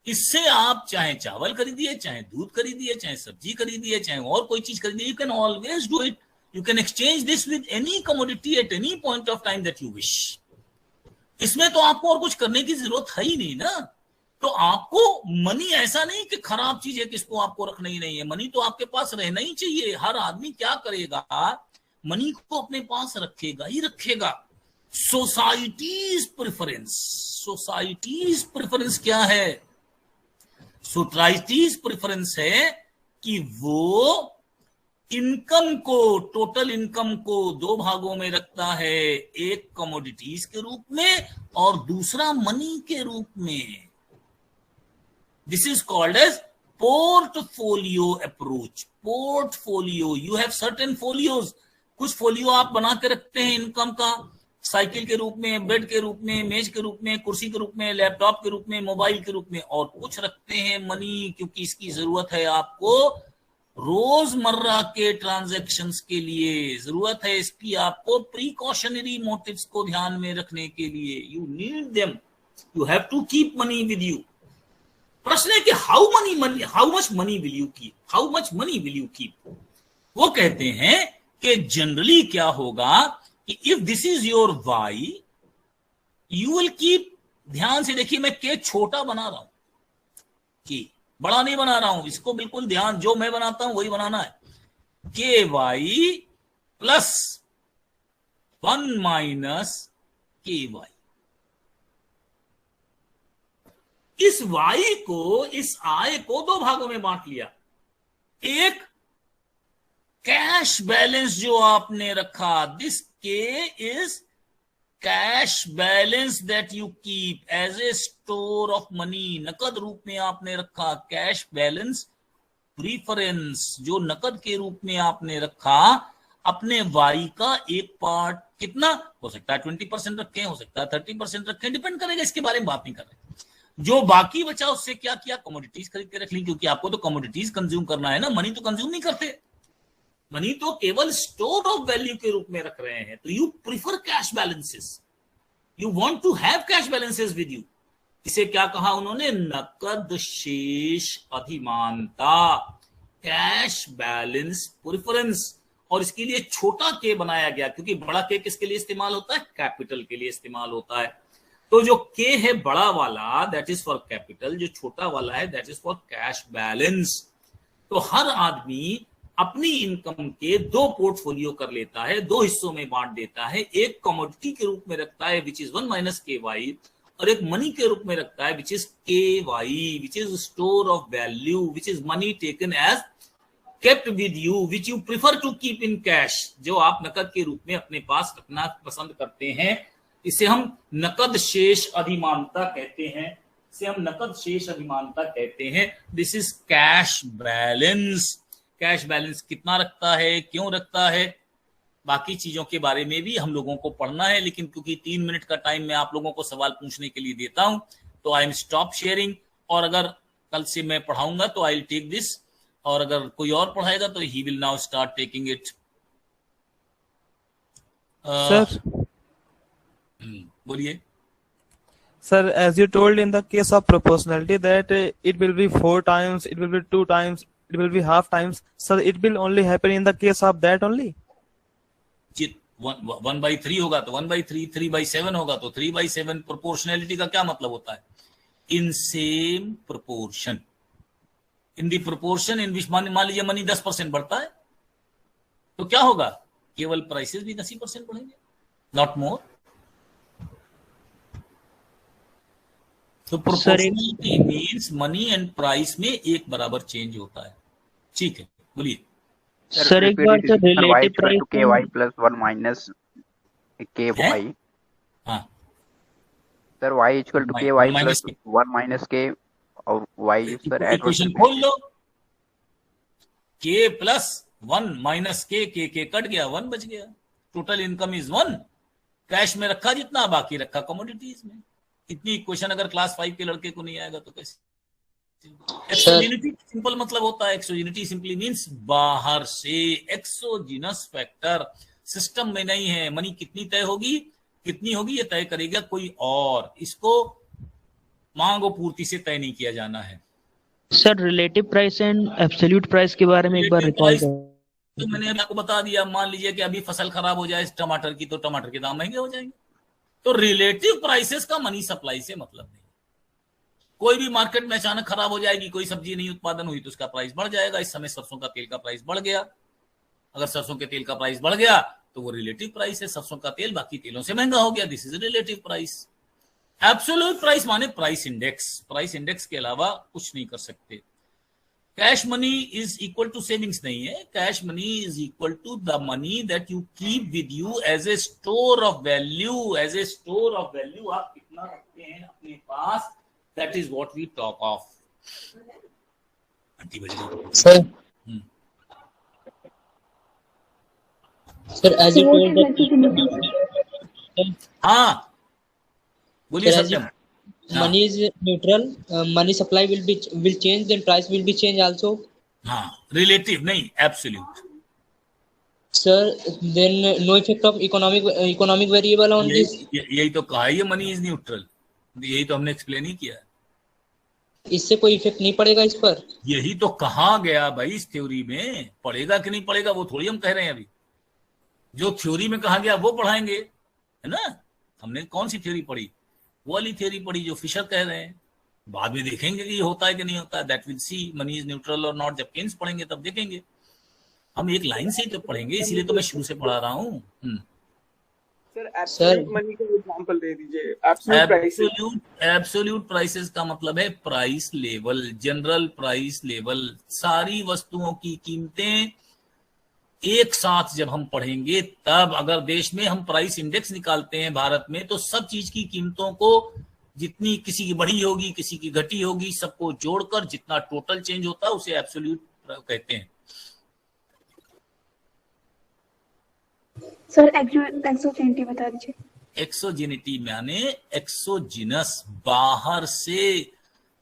इससे आप चाहे चावल खरीदिए, चाहे दूध खरीदिए, चाहे सब्जी खरीदिए, चाहे और कोई चीज खरीदिए, you can always do it. You can exchange this with any commodity at any point of time that you wish. इसमें तो आपको और कुछ करने की जरूरत है ही नहीं ना। तो आपको मनी ऐसा नहीं कि खराब चीज है किसको आपको रखना ही नहीं है, मनी तो आपके पास रहना ही चाहिए। हर आदमी क्या करेगा? मनी को अपने पास रखेगा ही रखेगा। सोसाइटीज प्रेफरेंस, सोसाइटीज प्रेफरेंस क्या है? सोसाइटीज प्रेफरेंस है कि वो इनकम को, टोटल इनकम को 2 भागों में रखता है, एक कमोडिटीज के रूप में और दूसरा मनी के रूप में। This is called as portfolio approach. Portfolio, you have certain folios. कुछ फोलियो आप बना के रखते हैं इनकम का, साइकिल के रूप में, बेड के रूप में, मेज के रूप में, कुर्सी के रूप में, लैपटॉप के रूप में, मोबाइल के रूप में, और कुछ रखते हैं मनी, क्योंकि इसकी जरूरत है आपको रोजमर्रा के ट्रांजैक्शंस के लिए, जरूरत है इसकी आपको प्रिकॉशनरी मोटिव्स को ध्यान में रखने के लिए। You need them, you have to keep money with you. प्रश्न है कि how much money will you keep, how much money will you keep? वो कहते हैं कि जनरली क्या होगा कि if this is your Y, you will keep, ध्यान से देखिए मैं के छोटा बना रहा हूं, कि बड़ा नहीं बना रहा हूं, इसको बिल्कुल ध्यान, जो मैं बनाता हूं वही बनाना है। के Y plus 1 minus k Y. इस वाई को, इस आय को 2 भागों में बांट लिया। एक कैश बैलेंस जो आपने रखा, this k is cash balance that you keep as a store of money. नकद रूप में आपने रखा, कैश बैलेंस प्रीफरेंस जो नकद के रूप में आपने रखा। अपने वाई का एक पार्ट, कितना हो सकता है 20% रखें, हो सकता है 30% रखें, डिपेंड करेगा, इसके बारे में बात नहीं कर रहे। जो बाकी बचा उससे क्या किया? कमोडिटीज खरीद के रख ली, क्योंकि आपको तो कमोडिटीज कंज्यूम करना है ना, मनी तो कंज्यूम नहीं करते, मनी तो केवल स्टोर ऑफ वैल्यू के रूप में रख रहे हैं। तो you prefer cash balances, you want to have cash balances with you. इसे क्या कहा उन्होंने? नकद शेष अधिमानता, कैश बैलेंस प्रेफरेंस। और इसके लिए छोटा के बनाया गया, क्योंकि बड़ा के किसके लिए इस्तेमाल होता है? कैपिटल के लिए इस्तेमाल होता है। तो जो के है बड़ा वाला, दैट इज फॉर कैपिटल, जो छोटा वाला है that is for cash balance. तो हर आदमी अपनी इनकम के 2 पोर्टफोलियो कर लेता है, 2 हिस्सों में बांट देता है। एक कमोडिटी के रूप में रखता है which is 1 minus k Y, और एक मनी के रूप में रखता है which is k Y, which is store of value, which is money taken as kept with you, which you prefer to keep in cash, जो आप नकद के रूप में अपने पास रखना पसंद करते हैं। इसे हम नकद शेष अधिमानता कहते हैं, इसे हम नकद शेष अधिमानता कहते हैं। This is cash balance. Cash balance कितना रखता है, क्यों रखता है? बाकी चीजों के बारे में भी हम लोगों को पढ़ना है, लेकिन क्योंकि 3 मिनट का टाइम मैं आप लोगों को सवाल पूछने के लिए देता हूं, तो आई एम स्टॉप शेयरिंग। और अगर कल से मैं पढ़ाऊंगा तो आई विल टेक दिस, और अगर कोई और पढ़ाएगा तो he will now start taking it. Sir बोलिए। Sir, as you told in the case of proportionality that it will be 4 times, it will be 2 times, it will be half times. Sir, it will only happen in the case of that only. 1/3 होगा तो 1/3, 3/7 होगा तो 3/7। Proportionality का क्या मतलब होता है? In same proportion, in the proportion in which, मान लीजिए मनी 10% बढ़ता है तो क्या होगा? केवल प्राइसेस भी 10% बढ़ेंगे, नॉट मोर। तो proportionality means money and price में एक बराबर चेंज होता है। ठीक है, बोलिए। सर एक बार तो रिलेटिव प्राइस के Y plus 1 minus k Y. हाँ सर y इक्वल टू के वाई प्लस 1 माइनस के, और y सर इक्वेशन खोल लो। k प्लस 1 माइनस के कट गया, 1 बच गया। Total income is 1। कैश में रखा जितना, बाकी रखा कमोडिटीज में। इतनी इक्वेशन अगर क्लास 5 के लड़के को नहीं आएगा तो कैसे? एक्सोजेनिटी सिंपल मतलब होता है, एक्सोजेनिटी सिंपली मींस बाहर से। एक्सोजिनस फैक्टर सिस्टम में नहीं है। मनी कितनी तय होगी, कितनी होगी ये तय करेगा कोई और, इसको मांग और पूर्ति से तय नहीं किया जाना है। Sir relative price and absolute price के बारे में एक बार रिकॉल करें। तो मैंने आपको बता दिया, मान लीजिए कि अभी फसल खराब हो जाए टमाटर की, तो टमाटर के दाम महंगे हो जाएंगे। तो रिलेटिव प्राइसेस का मनी सप्लाई से मतलब नहीं। कोई भी मार्केट में अचानक खराब हो जाएगी, कोई सब्जी नहीं उत्पादन हुई तो उसका प्राइस बढ़ जाएगा। इस समय सरसों का तेल का प्राइस बढ़ गया, अगर सरसों के तेल का प्राइस बढ़ गया तो वो रिलेटिव प्राइस है। सरसों का तेल बाकी तेलों से महंगा हो गया, this is relative price. Absolute price माने प्राइस इंडेक्स। प्राइस इंडेक्स के अलावा कुछ नहीं कर सकते। Cash money is equal to savings नहीं है। Cash money is equal to the money that you keep with you as a store of value. As a store of value आप कितना रखते हैं अपने पास, that is what we talk of. Sir sir as you told, हाँ बोलिए सत्यम। money is neutral, money supply will change, then price will be change also. हाँ, relative नहीं, absolute. Sir, then no effect of economic variable on this. यही तो कहा है, ये money is neutral. यही तो हमने एक्सप्लेन ही किया है। इससे कोई इफेक्ट नहीं पड़ेगा इस पर? यही तो कहा गया भाई, इस थ्योरी में पड़ेगा कि नहीं पड़ेगा वो थोड़ी हम कह रहे हैं। अभी जो थ्योरी में कहा गया वो पढ़ाएंगे, है ना। हमने कौन सी थ्योरी पढ़ी? वो वाली थ्योरी पढ़ी जो फिशर कह रहे हैं। बाद में देखेंगे कि ये होता है कि नहीं होता है, that will see money is neutral और नॉट। जब केन्स पढ़ेंगे तब देखेंगे। हम एक लाइन से ही तो पढ़ेंगे, इसीलिए तो मैं शुरू से पढ़ा रहा हूँ। सर एब्सोल्यूट मनी का एग्जांपल दे दीजिए। एब्सोल्यूट प्राइसेस का मतलब है price level, general price level. सारी वस्तुओं की कीमतें एक साथ जब हम पढ़ेंगे तब, अगर देश में हम प्राइस इंडेक्स निकालते हैं भारत में, तो सब चीज की कीमतों को, जितनी किसी की बढ़ी होगी किसी की घटी होगी, सबको जोड़कर जितना टोटल चेंज होता है उसे एब्सोल्यूट कहते हैं। सर एक्सोजेनिटी बता दीजिए। एक्सोजेनिटी माने एक्सोजिनस, बाहर से।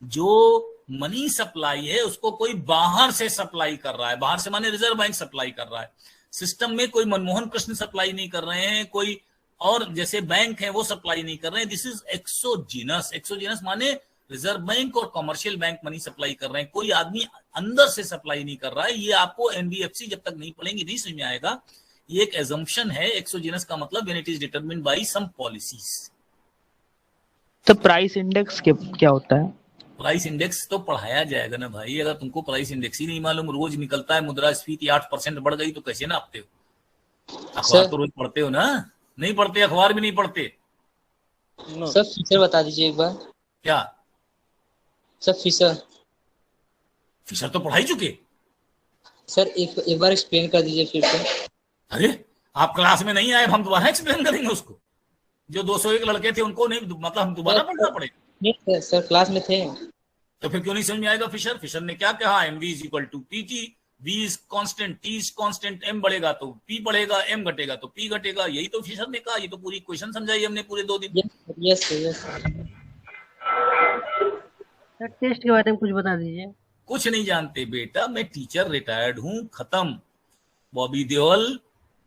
जो मनी सप्लाई है उसको कोई बाहर से सप्लाई कर रहा है। बाहर से माने रिजर्व बैंक सप्लाई कर रहा है। सिस्टम में कोई मनमोहन कृष्ण सप्लाई नहीं कर रहे हैं, कोई और जैसे बैंक है वो सप्लाई नहीं कर रहे हैं। This is exogenous. एक्सोजिनस माने रिजर्व बैंक और कमर्शियल बैंक मनी सप्लाई कर रहे हैं, कोई आदमी अंदर से सप्लाई नहीं कर रहा है। ये आपको एनबीएफसी जब तक नहीं पढ़ेंगे नहीं समझ में आएगा। ये एक एजम्पशन है। एक्सोजिनस का मतलब when it is determined by some policies. तो प्राइस इंडेक्स क्या होता है? प्राइस इंडेक्स तो पढ़ाया जाएगा ना भाई। अगर तुमको प्राइस इंडेक्स ही नहीं मालूम, रोज निकलता है मुद्रास्फीति 8% बढ़ गई, तो कैसे नापते हो? अखबार तो रोज पढ़ते हो ना? नहीं पढ़ते, अखबार भी नहीं पढ़ते। सर फिशर बता दीजिए एक बार। क्या सर फिशर तो पढ़ाई चुके। सर एक बार एक्सप्लेन कर दीजिए फिर से। अरे आप क्लास में नहीं आए, हम दोबारा एक्सप्लेन करेंगे उसको। जो 201 लड़के थे उनको नहीं, मतलब हम दोबारा पढ़ना पड़ेगा? नहीं सर, क्लास में थे। तो फिर क्यों नहीं समझ में आएगा? फिशर ने क्या कहा? MV is equal to PT V is constant, T is constant, M बढ़ेगा तो P बढ़ेगा, M घटेगा तो P घटेगा। यही तो फिशर ने कहा। ये तो पूरी इक्वेशन समझाई हमने पूरे 2 दिन। यस यस सर टेस्ट के बारे में कुछ बता दीजिए। कुछ नहीं जानते बेटा, मैं टीचर रिटायर्ड हूँ, खत्म। बॉबी देओल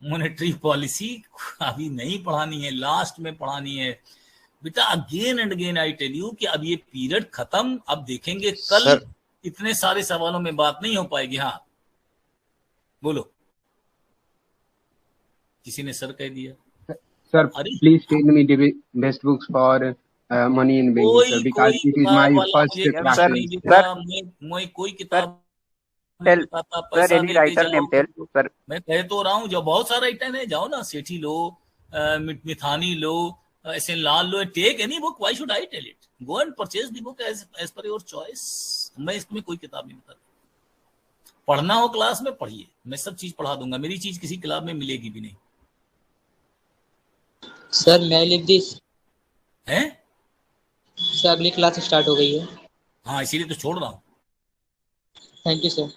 मॉनेटरी पॉलिसी अभी नहीं पढ़ानी है, लास्ट में पढ़ानी है बेटा। Again and again I tell you कि अब ये पीरियड खत्म। अब देखेंगे कल सर, इतने सारे सवालों में बात नहीं हो पाएगी। हाँ बोलो, किसी ने सर कह दिया। Sir, अरे please tell me the best books for money in banking, sir, कोई because कोई it is किताब my वाला first मुझे कुछ sir, नहीं preference. देता। मैं कोई किताब नहीं tell बताता, sir पैसा any देते writer name जाओ। tell sir. मैं कह तो रहा हूँ, जो बहुत सारा आइटम है, जाओ ना, सेठी लो, मिथानी लो, ऐसे लाल लो, take any book, why should I tell it, go and purchase the book as per your choice. मैं इसमें कोई किताब नहीं बताता। पढ़ना हो क्लास में पढ़िए, मैं सब चीज पढ़ा दूंगा, मेरी चीज किसी किताब में मिलेगी भी नहीं। सर मैं लिख दिस है सर, अगली क्लास स्टार्ट हो गई है। हाँ, इसीलिए तो छोड़ रहा हूँ। Thank you sir.